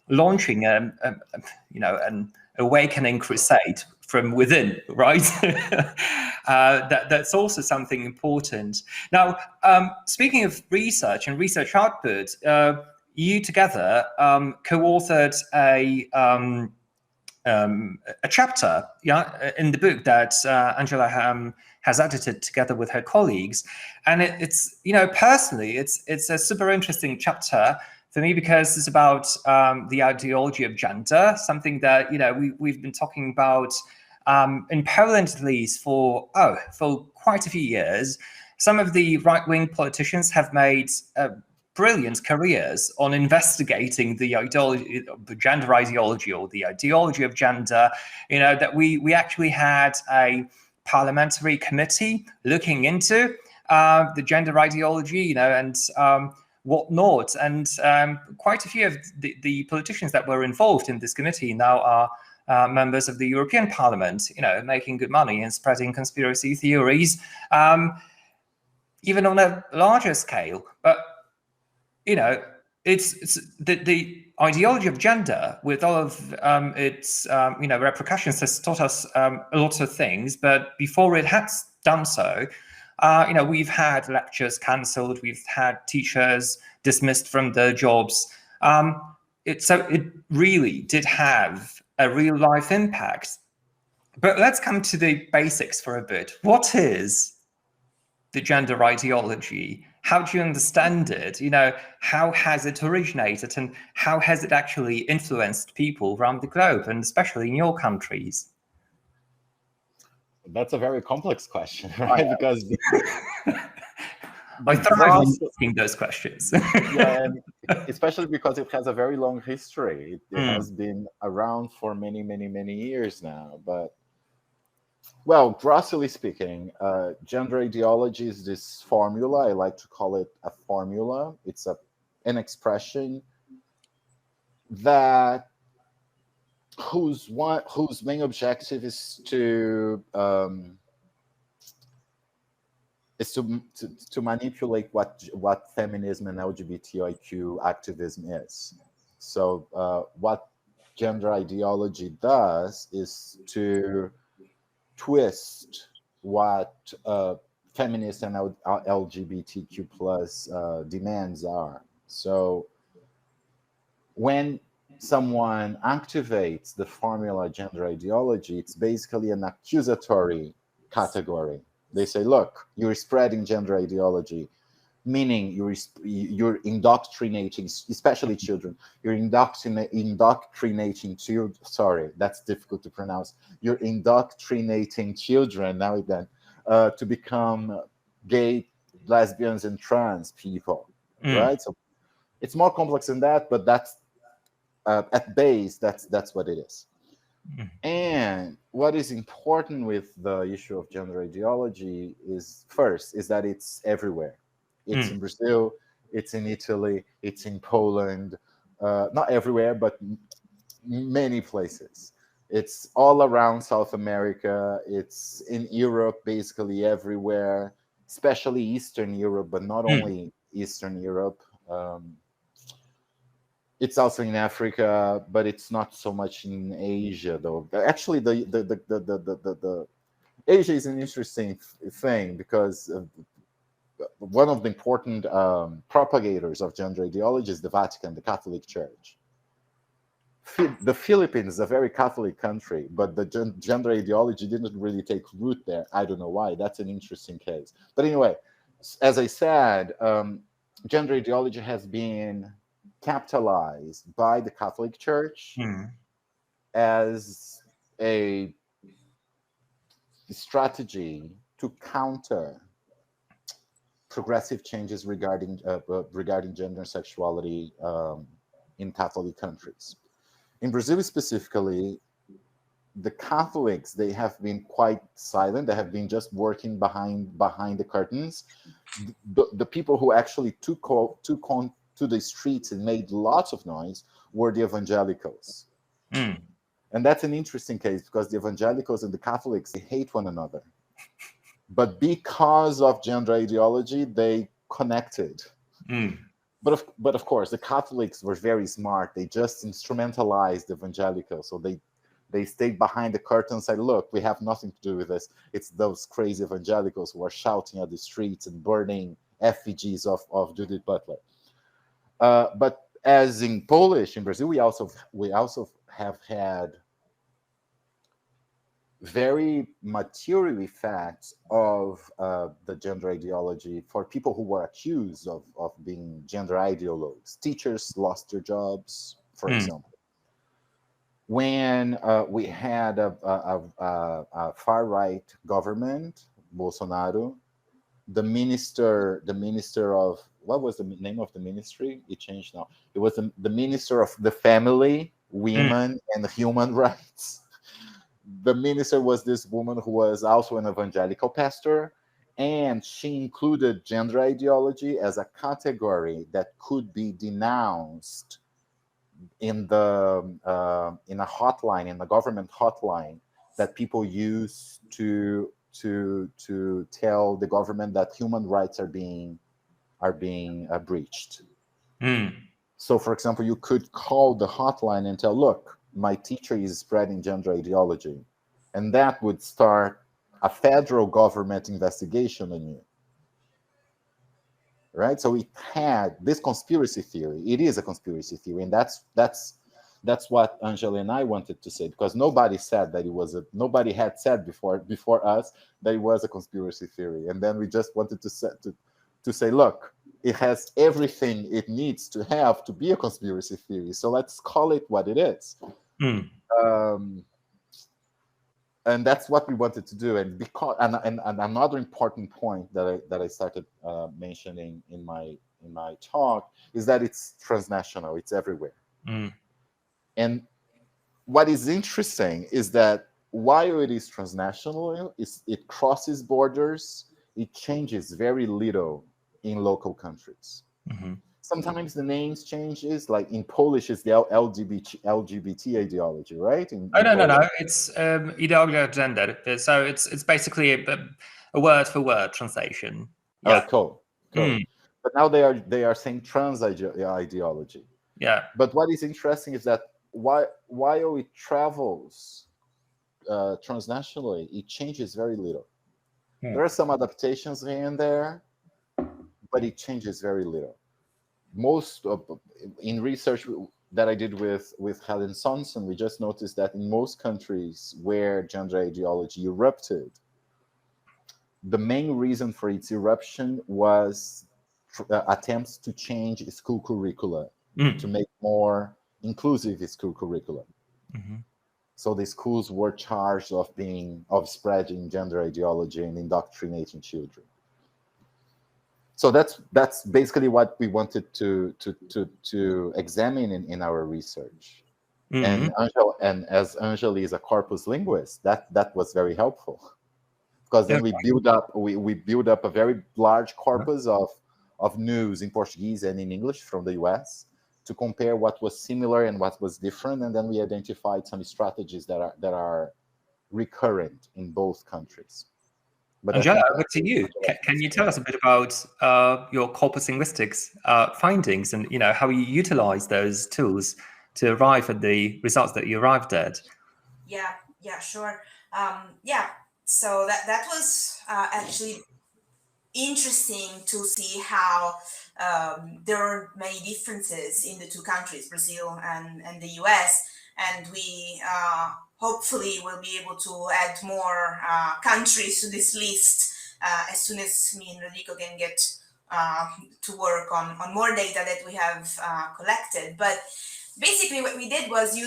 launching an awakening crusade from within, right? That's also something important. Now, speaking of research and research output, you together co-authored a chapter, in the book that Angela has edited together with her colleagues, and it's personally it's a super interesting chapter for me, because it's about the ideology of gender, something that we've been talking about in Poland, at least for quite a few years. Some of the right-wing politicians have made brilliant careers on investigating the ideology, the gender ideology, or the ideology of gender. That we actually had a parliamentary committee looking into the gender ideology, and whatnot. And quite a few of the politicians that were involved in this committee now are members of the European Parliament, making good money and spreading conspiracy theories, even on a larger scale. But it's the ideology of gender, with all of its repercussions, has taught us a lot of things. But before it had done so, we've had lectures cancelled, we've had teachers dismissed from their jobs. So it really did have a real life impact. But let's come to the basics for a bit. What is the gender ideology? How do you understand it? How has it originated, and how has it actually influenced people around the globe, and especially in your countries? That's a very complex question, right? Because I thrive on asking those questions. Yeah, and especially because it has a very long history. It has been around for many, many, many years now. But, well, grossly speaking, gender ideology is this formula. I like to call it a formula. It's an expression that whose main objective is to manipulate what feminism and LGBTIQ activism is. So what gender ideology does is to twist what feminist and LGBTQ plus demands are. So when someone activates the formula gender ideology, it's basically an accusatory category. They say, look, you're spreading gender ideology, meaning you're indoctrinating, especially children. You're indoctrinating children. Sorry, that's difficult to pronounce. You're indoctrinating children now and then to become gay, lesbians, and trans people, right? So it's more complex than that, but that's at base, that's what it is. And what is important with the issue of gender ideology is, first, is that it's everywhere. It's in Brazil, it's in Italy, it's in Poland, not everywhere, but many places. It's all around South America. It's in Europe, basically everywhere, especially Eastern Europe, but not only Eastern Europe. It's also in Africa, but it's not so much in Asia, though. Actually, the Asia is an interesting thing because one of the important propagators of gender ideology is the Vatican, the Catholic Church. The Philippines is a very Catholic country, but the gender ideology didn't really take root there. I don't know why. That's an interesting case. But anyway, as I said, gender ideology has been capitalized by the Catholic Church as a strategy to counter progressive changes regarding gender and sexuality in Catholic countries. In Brazil specifically, the Catholics, they have been quite silent. They have been just working behind the curtains. The people who actually took on to the streets and made lots of noise were the evangelicals. And that's an interesting case because the evangelicals and the Catholics, they hate one another. But because of gender ideology, they connected. But of course, the Catholics were very smart. They just instrumentalized the evangelicals. So they stayed behind the curtain and said, look, we have nothing to do with this. It's those crazy evangelicals who are shouting at the streets and burning effigies of Judith Butler. But as in Polish, in Brazil, we also have had very material effects of the gender ideology for people who were accused of being gender ideologues. Teachers lost their jobs, for example. When we had a far-right government, Bolsonaro, the minister of, what was the name of the ministry? It changed now. It was the Minister of the Family, Women, and Human Rights. The minister was this woman who was also an evangelical pastor, and she included gender ideology as a category that could be denounced in a hotline, in the government hotline that people use to tell the government that human rights are being breached. So, for example, you could call the hotline and tell, look, my teacher is spreading gender ideology, and that would start a federal government investigation on you. Right? So it had this conspiracy theory. It is a conspiracy theory, and that's what Angela and I wanted to say, because nobody said that nobody had said before us that it was a conspiracy theory, and then we just wanted to say, look, it has everything it needs to have to be a conspiracy theory. So let's call it what it is. And that's what we wanted to do. And because and another important point that I started mentioning in my talk is that it's transnational. It's everywhere. And what is interesting is that while it is transnational, it crosses borders. It changes very little in local countries. Sometimes the names changes, like in Polish, it's the LGBT ideology, right? No. It's ideologia gender. So it's basically a word for word translation. Yeah. Oh, cool. But now they are saying trans ideology. Yeah. But what is interesting is that while it travels transnationally, it changes very little. There are some adaptations here and there, but it changes very little. In research that I did with Helen Sonson, we just noticed that in most countries where gender ideology erupted, the main reason for its eruption was attempts to change school curricula, to make more inclusive school curriculum. So the schools were charged of spreading gender ideology and indoctrinating children. So that's basically what we wanted to examine in our research. And as Angela is a corpus linguist, that was very helpful, because then we build up a very large corpus of news in Portuguese and in English from the US to compare what was similar and what was different, and then we identified some strategies that are recurrent in both countries. But Angela, over to you. Can you tell us a bit about your corpus linguistics findings, and how you utilize those tools to arrive at the results that you arrived at? Yeah, sure. So that was actually interesting to see how there are many differences in the two countries, Brazil and the US, and we hopefully will be able to add more countries to this list as soon as me and Rodrigo can get to work on more data that we have collected. But basically what we did was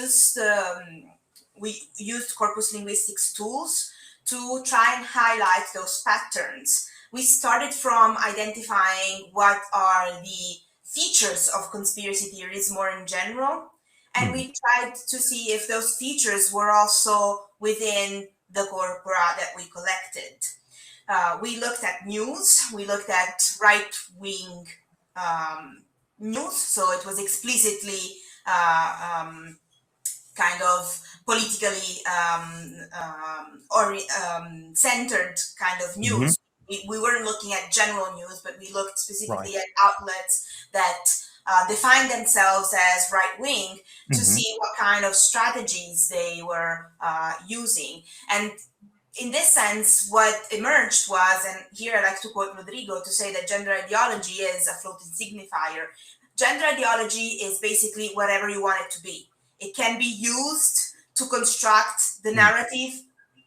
we used corpus linguistics tools to try and highlight those patterns. We started from identifying what are the features of conspiracy theories more in general, and we tried to see if those features were also within the corpora that we collected. We looked at news, we looked at right-wing news, so it was explicitly kind of politically centered kind of news. We weren't looking at general news, but we looked specifically at outlets that define themselves as right-wing to see what kind of strategies they were using. And in this sense, what emerged was, and here I like to quote Rodrigo to say that gender ideology is a floating signifier. Gender ideology is basically whatever you want it to be. It can be used to construct the narrative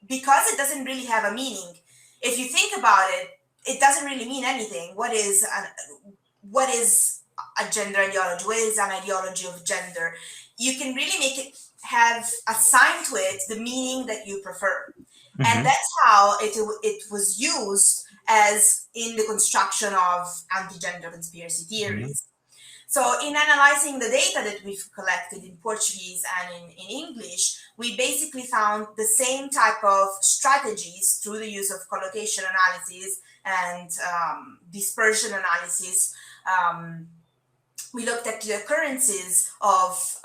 because it doesn't really have a meaning. If you think about it, it doesn't really mean anything. What is a gender ideology? What is an ideology of gender? You can really make it assign to it the meaning that you prefer. And that's how it was used as in the construction of anti-gender conspiracy theories. So in analyzing the data that we've collected in Portuguese and in English, we basically found the same type of strategies through the use of collocation analysis and dispersion analysis. We looked at the occurrences of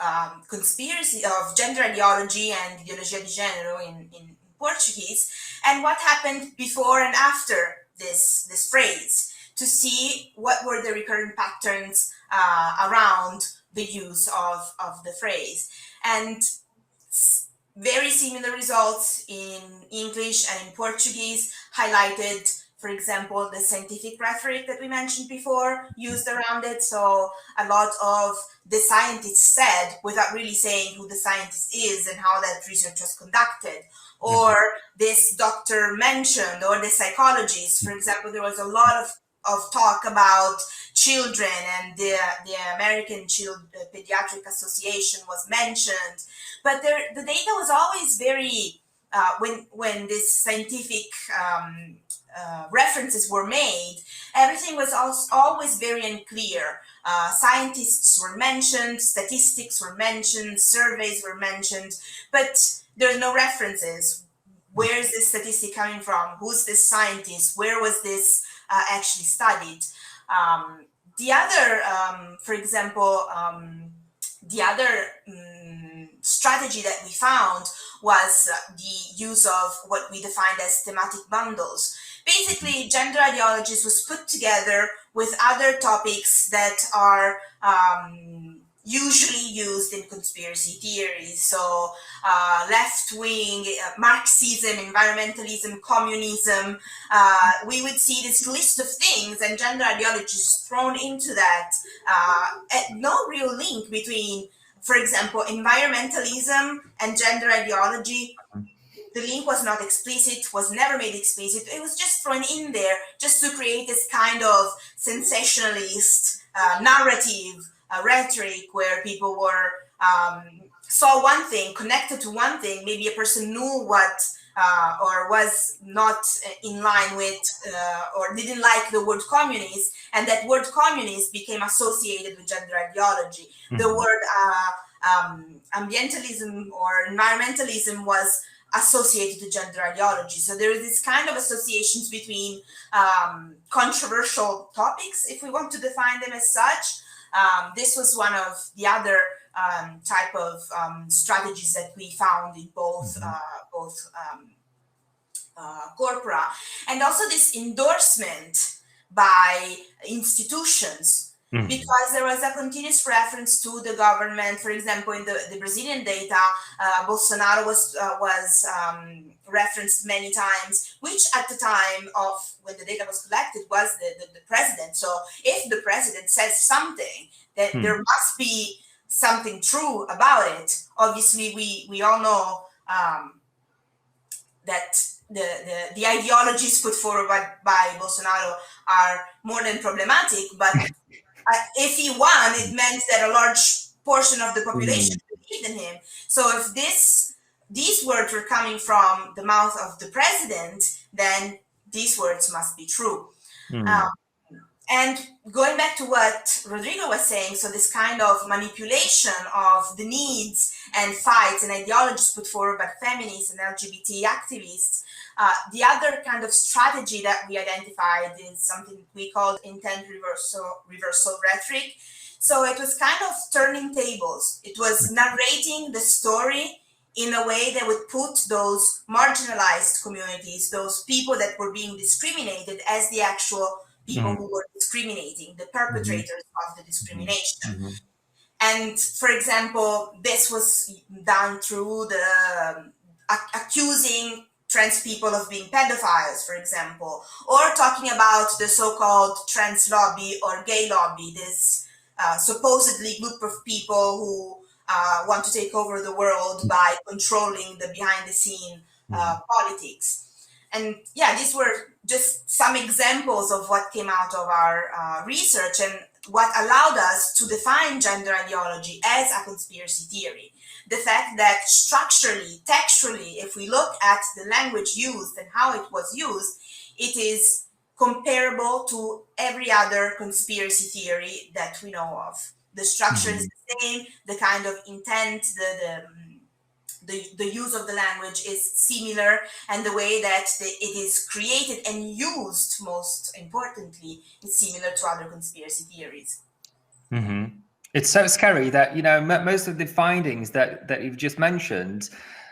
conspiracy, of gender ideology and ideologia de género in Portuguese, and what happened before and after this phrase, to see what were the recurrent patterns around the use of the phrase. And very similar results in English and in Portuguese highlighted, for example, the scientific rhetoric that we mentioned before used around it. So a lot of the scientists said without really saying who the scientist is and how that research was conducted. Or this doctor mentioned, or the psychologist, for example, there was a lot of talk about children, and the American Pediatric Association was mentioned, but the data was always very when this scientific references were made, everything was always very unclear. Scientists were mentioned, statistics were mentioned, surveys were mentioned, but there's no references. Where is this statistic coming from? Who's this scientist? Where was this actually studied? The other, for example, the other strategy that we found was the use of what we defined as thematic bundles. Basically, gender ideologies was put together with other topics that are usually used in conspiracy theories. So left-wing, Marxism, environmentalism, communism, we would see this list of things and gender ideologies thrown into that. No real link between, for example, environmentalism and gender ideology. The link was not explicit, was never made explicit. It was just thrown in there just to create this kind of sensationalist narrative rhetoric where people were saw one thing, connected to one thing. Maybe a person knew what or was not in line with or didn't like the word communist, and that word communist became associated with gender ideology. The word ambientalism or environmentalism was associated to gender ideology. So there is this kind of associations between controversial topics, if we want to define them as such. This was one of the other type of strategies that we found in both corpora, and also this endorsement by institutions. Because there was a continuous reference to the government. For example, in the Brazilian data, Bolsonaro was referenced many times, which at the time of when the data was collected was the president. So if the president says something, then there must be something true about it. Obviously, we all know that the ideologies put forward by Bolsonaro are more than problematic, but if he won, it meant that a large portion of the population believed in him. So if these words were coming from the mouth of the president, then these words must be true. And going back to what Rodrigo was saying, so this kind of manipulation of the needs and fights and ideologies put forward by feminists and LGBT activists, the other kind of strategy that we identified is something we called intent reversal rhetoric. So it was kind of turning tables. It was narrating the story in a way that would put those marginalized communities, those people that were being discriminated, as the actual people who were discriminating, the perpetrators of the discrimination. And for example, this was done through the accusing trans people of being pedophiles, for example, or talking about the so-called trans lobby or gay lobby, this supposedly group of people who want to take over the world by controlling the behind-the-scene politics. And yeah, these were just some examples of what came out of our research and what allowed us to define gender ideology as a conspiracy theory. The fact that structurally, textually, if we look at the language used and how it was used, it is comparable to every other conspiracy theory that we know of. The structure is the same, the kind of intent, the use of the language is similar, and the way that it is created and used, most importantly, is similar to other conspiracy theories. It's so scary that, you know, most of the findings that you've just mentioned,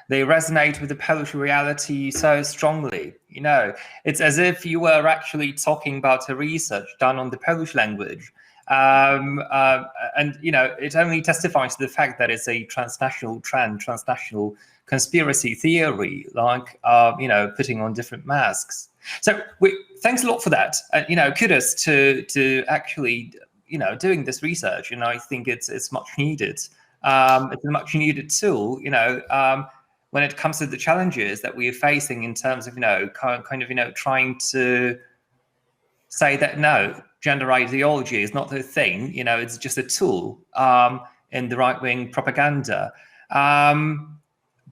they resonate with the Polish reality so strongly. You know, it's as if you were actually talking about a research done on the Polish language. And, you know, it only testifies to the fact that it's a transnational trend, transnational conspiracy theory, like, you know, putting on different masks. So thanks a lot for that. You know, kudos to actually, you know, doing this research. You know, I think it's much needed. It's a much needed tool, you know, when it comes to the challenges that we are facing in terms of, you know, kind of, you know, trying to say that, no, gender ideology is not a thing, you know, it's just a tool in the right-wing propaganda.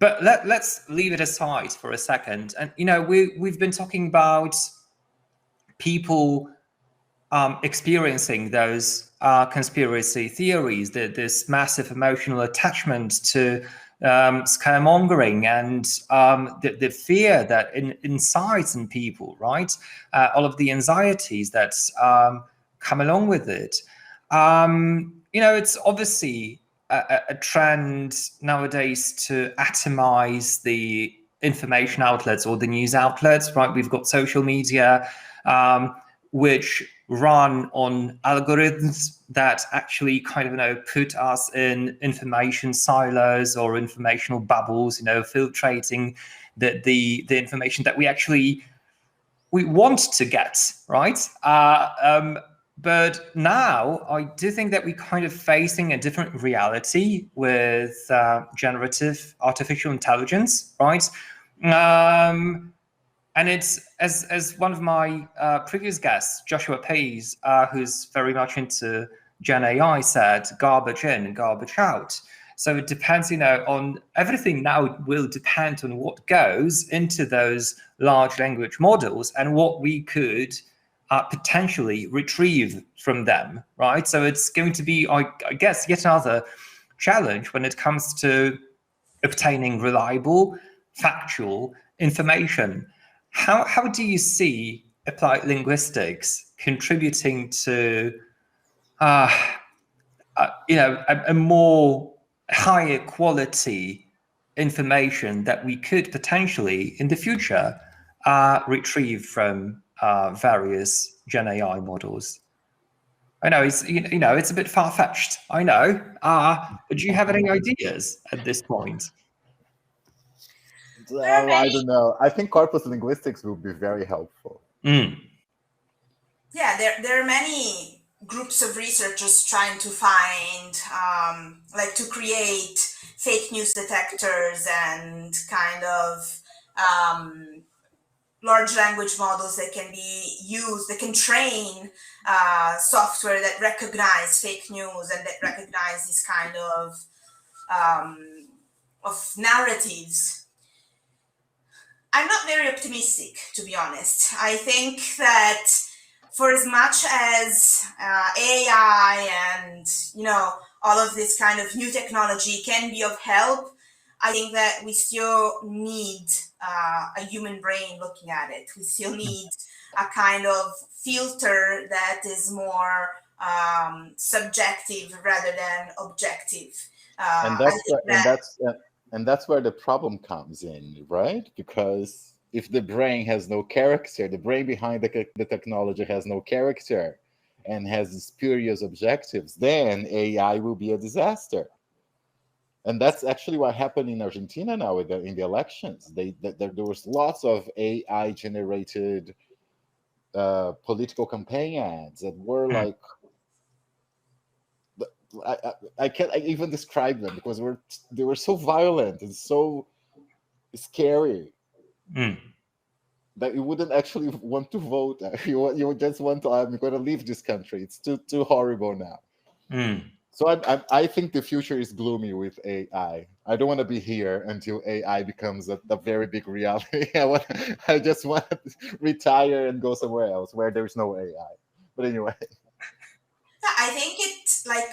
But let's leave it aside for a second. And, we've been talking about people experiencing those conspiracy theories, this massive emotional attachment to scaremongering and the fear that incites in people, right? All of the anxieties that come along with it. It's obviously a trend nowadays to atomize the information outlets or the news outlets, right? We've got social media, which run on algorithms that actually kind of, put us in information silos or informational bubbles, filtrating the information that we want to get, right? But now I do think that we're kind of facing a different reality with generative artificial intelligence, right? And it's, as one of my previous guests, Joshua Pease, who's very much into Gen AI, said, garbage in, garbage out. So it depends, on everything now will depend on what goes into those large language models and what we could potentially retrieve from them, right? So it's going to be, I guess, yet another challenge when it comes to obtaining reliable, factual information. How do you see applied linguistics contributing to, a more higher quality information that we could potentially in the future retrieve from various Gen AI models? I know it's it's a bit far-fetched. I know, but do you have any ideas at this point? I don't know. I think corpus linguistics will be very helpful. Yeah, there are many groups of researchers trying to find, to create fake news detectors and kind of large language models that can be used, that can train software that recognize fake news and that recognize this kind of narratives. I'm not very optimistic, to be honest. I think that for as much as AI and all of this kind of new technology can be of help, I think that we still need a human brain looking at it. We still need a kind of filter that is more subjective rather than objective. And that's where the problem comes in, right? Because if the brain has no character, the brain behind the technology has no character and has spurious objectives, then AI will be a disaster. And that's actually what happened in Argentina now in the elections. There was lots of AI-generated political campaign ads that were like, I can't even describe them because they were so violent and so scary that you wouldn't actually want to vote. You would just want to, I'm going to leave this country. It's too horrible now. So I think the future is gloomy with AI. I don't want to be here until AI becomes a very big reality. I just want to retire and go somewhere else where there's no AI. But anyway. I think it's like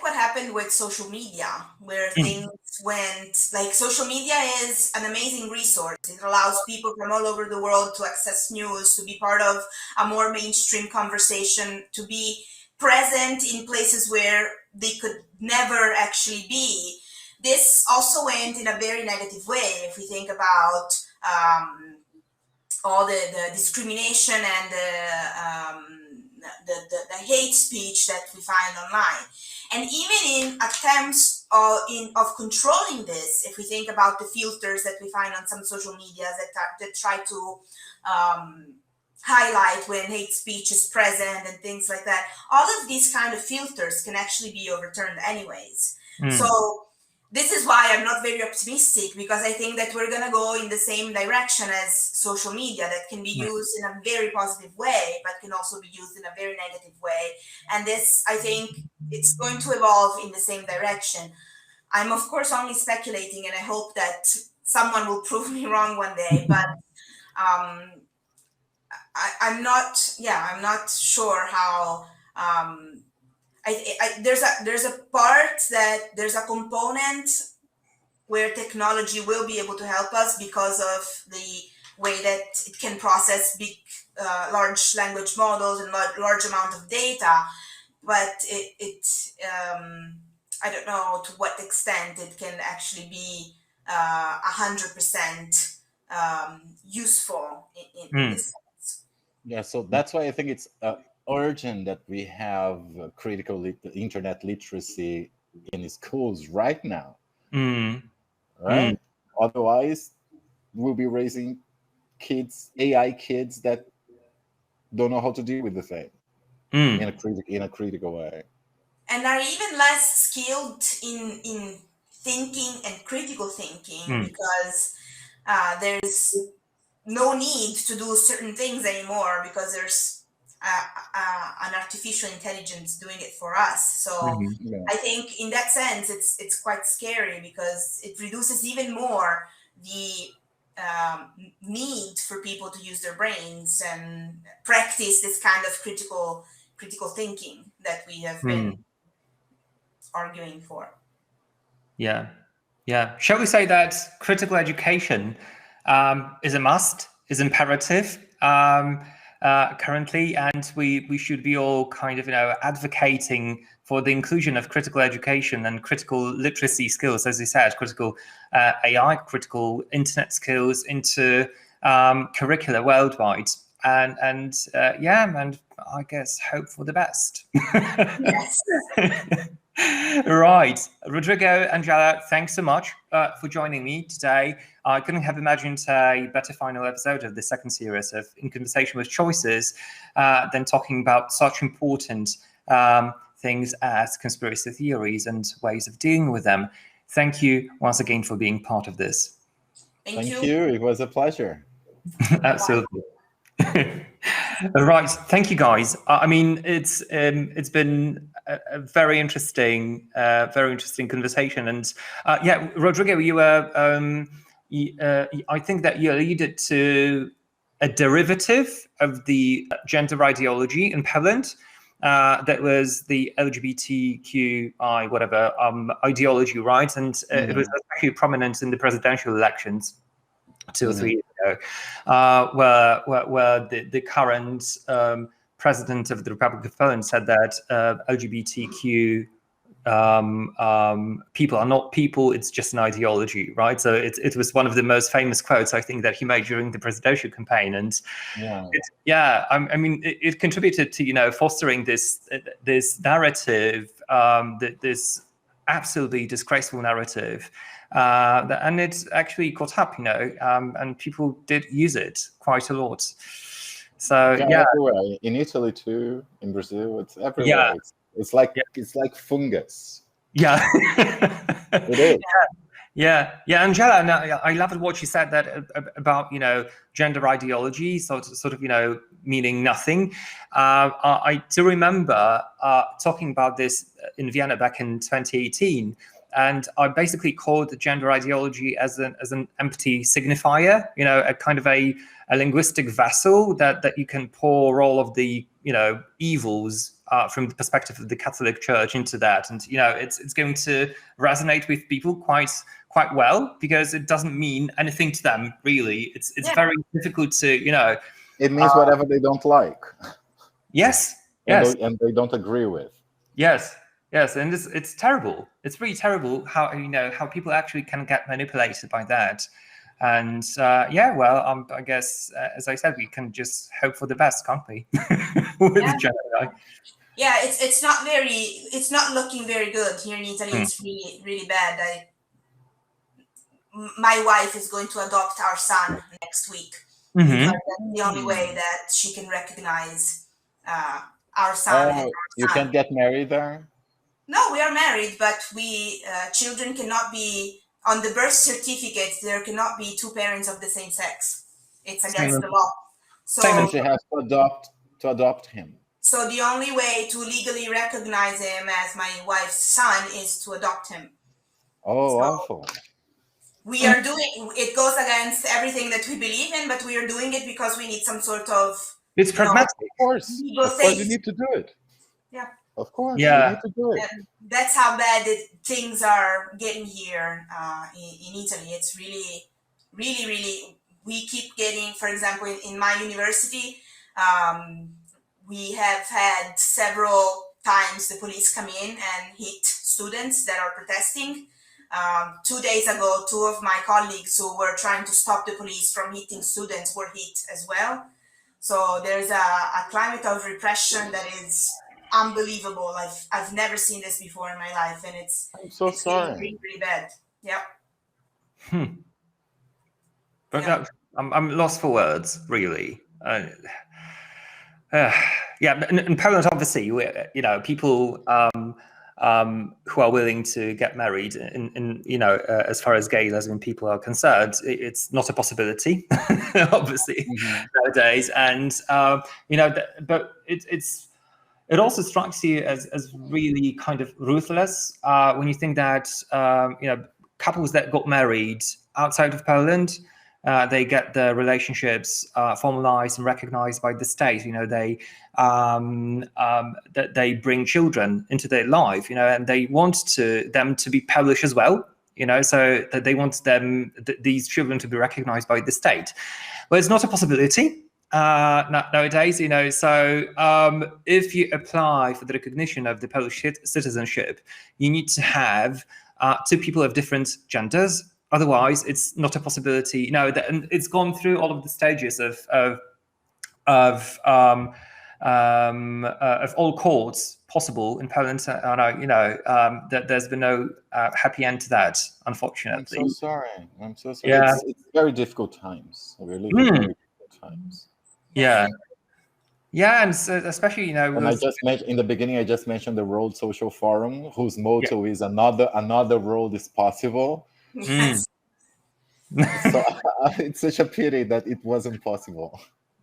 what happened with social media, where things went, social media is an amazing resource. It allows people from all over the world to access news, to be part of a more mainstream conversation, to be present in places where they could never actually be. This also went in a very negative way. If we think about all the discrimination and the hate speech that we find online. And even in attempts of controlling this, if we think about the filters that we find on some social media that try to highlight when hate speech is present and things like that, all of these kind of filters can actually be overturned anyways. So this is why I'm not very optimistic, because I think that we're going to go in the same direction as social media, that can be used in a very positive way, but can also be used in a very negative way. And this, I think, it's going to evolve in the same direction. I'm of course only speculating, and I hope that someone will prove me wrong one day. But I'm not sure how. There's a part that there's a component where technology will be able to help us because of the way that it can process big, large language models and large amount of data. But I don't know to what extent it can actually be 100% useful in this sense. Yeah, so that's why I think it's urgent that we have critical internet literacy in schools right now. Right? Otherwise, we'll be raising AI kids that don't know how to deal with the thing in a critical way, and are even less skilled in thinking and critical thinking because there's no need to do certain things anymore because there's an artificial intelligence doing it for us. So I think in that sense, it's quite scary because it reduces even more the need for people to use their brains and practice this kind of critical thinking that we have been arguing for. Yeah. Shall we say that critical education is a must, is imperative currently, and we should be all kind of advocating for the inclusion of critical education and critical literacy skills, as you said, critical AI, critical internet skills into curricula worldwide, and I guess hope for the best. Yes. Right, Rodrigo, Angela, thanks so much for joining me today. I couldn't have imagined a better final episode of the second series of In Conversation with Choices than talking about such important things as conspiracy theories and ways of dealing with them. Thank you once again for being part of this. Thank you. It was a pleasure. Absolutely. Right, thank you, guys. I mean, it's been a very interesting conversation, and Rodrigo, you were I think that you alluded to a derivative of the gender ideology in Poland. That was the LGBTQI whatever ideology, right? And it was especially prominent in the presidential elections 2 or 3 years ago, where the current president of the Republic of Poland said that LGBTQ people are not people, it's just an ideology, right? So it was one of the most famous quotes I think that he made during the presidential campaign, and I mean it contributed to fostering this narrative, this absolutely disgraceful narrative. And it's actually caught up, and people did use it quite a lot. So everywhere. In Italy too, in Brazil, it's everywhere. It's like fungus. Yeah, it is. Yeah, Angela, I loved what you said that about gender ideology, sort of meaning nothing. I do remember talking about this in Vienna back in 2018. And I basically called the gender ideology as an empty signifier, a kind of a linguistic vessel that you can pour all of the evils from the perspective of the Catholic Church into that, and it's going to resonate with people quite well because it doesn't mean anything to them really. It's very difficult to It means whatever they don't like. Yes. And they don't agree with. Yes, and it's terrible. It's really terrible how how people actually can get manipulated by that. And I guess as I said, we can just hope for the best, can't we? With gender. Yeah, it's not looking very good here in Italy. It's really, really bad. My wife is going to adopt our son next week. Because that's the only way that she can recognize our son. Oh, you can't get married there? No, we are married, but children cannot be on the birth certificate. There cannot be two parents of the same sex. It's against the law. So she has to adopt him. So the only way to legally recognize him as my wife's son is to adopt him. Oh, So awful. we are doing, it goes against everything that we believe in, but we are doing it because we need some sort of, It's pragmatic. Of course. legal Of course, you safety. need to do it. Yeah. Of course, Yeah. you need to do it. And that's how bad things are getting here in Italy. It's really, really, really, we keep getting, for example, in my university, we have had several times the police come in and hit students that are protesting. 2 days ago, 2 of my colleagues who were trying to stop the police from hitting students were hit as well. So there's a climate of repression that is unbelievable. I've never seen this before in my life, and I'm so sorry. really, really bad. Yeah. But Yeah. I'm lost for words, really. Yeah, in Poland, obviously, you know, people who are willing to get married, in you know, as far as gay lesbian people are concerned, it's not a possibility, obviously, nowadays. And you know, but it also strikes you as really kind of ruthless when you think that you know, couples that got married outside of Poland, they get their relationships formalized and recognized by the state. You know, they bring children into their life. You know, and they want them to be Polish as well. You know, so that they want these children to be recognized by the state. Well, it's not a possibility nowadays. You know, so if you apply for the recognition of the Polish citizenship, you need to have 2 people of different genders. Otherwise, it's not a possibility. You know, and it's gone through all of the stages of all courts possible in Poland. You know, that there's been no happy end to that, unfortunately. I'm so sorry. I'm so sorry. Yeah. It's very difficult times. Really, very difficult times. Yeah. Yeah, and so especially, you know, And I just mentioned in the beginning, I just mentioned the World Social Forum, whose motto is another world is possible. Yes. So it's such a pity that it wasn't possible.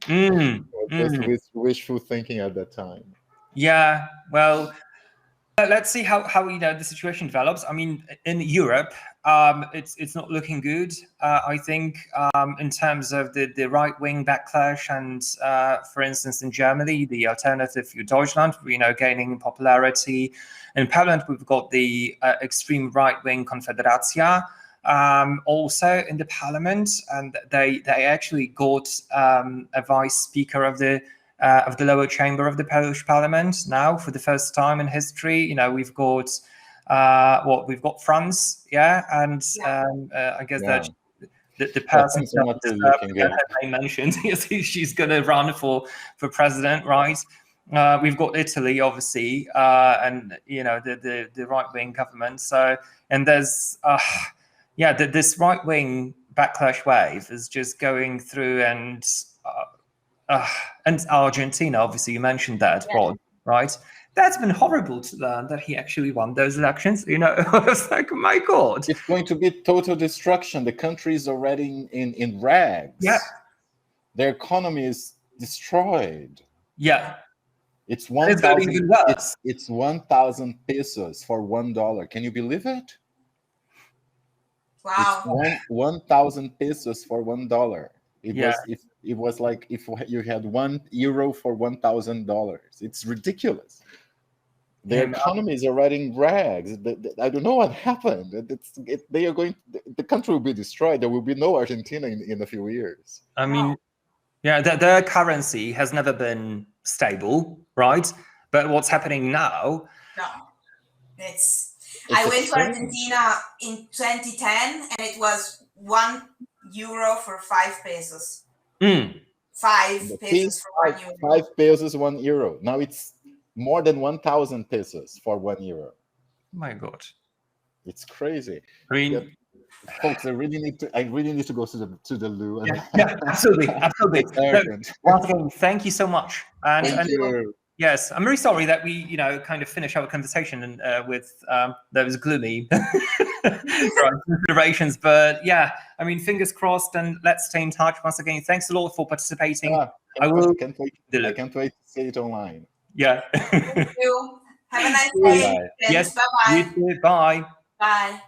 Just wishful thinking at that time. Yeah, well, let's see how you know, the situation develops. I mean, in Europe, it's not looking good. I think in terms of the right-wing backlash, and for instance, in Germany, the Alternative für Deutschland, you know, gaining popularity. In Poland, we've got the extreme right-wing Konfederacja also in the parliament, and they actually got a vice speaker of the lower chamber of the Polish parliament now for the first time in history. You know, we've got we've got France, yeah, and I guess that the person that I mentioned, she's going to run for president, right? We've got Italy, obviously, and you know, the right wing government. So, and there's this right wing backlash wave is just going through, and Argentina, obviously, you mentioned that, Rod, right? That's been horrible to learn that he actually won those elections. You know, I was like, oh my God. It's going to be total destruction. The country is already in rags. Yeah. Their economy is destroyed. Yeah. It's 1,000. It's 1,000 pesos for $1. Can you believe it? Wow. It's 1,000 pesos for $1. It was like if you had €1 for $1,000. It's ridiculous. Their economy is already in rags. I don't know what happened. They are going. The country will be destroyed. There will be no Argentina in a few years. I mean, yeah, their currency has never been stable, right? But what's happening now? No, I went to Argentina in 2010, and it was €1 for 5 pesos. 5 pesos for €1. 5 pesos, €1. Now it's more than 1,000 pesos for €1. Oh my God, it's crazy. I mean, folks, I really need to go to the loo. Yeah, absolutely. Once again, thank you so much. Thank you. Yes, I'm very sorry that we, you know, kind of finish our conversation with those gloomy considerations. But yeah, I mean, fingers crossed, and let's stay in touch. Once again, thanks a lot for participating. I can't wait to see it online. Yeah. Thank you. Have a nice day. Yes. Bye-bye. You too. Bye. Bye.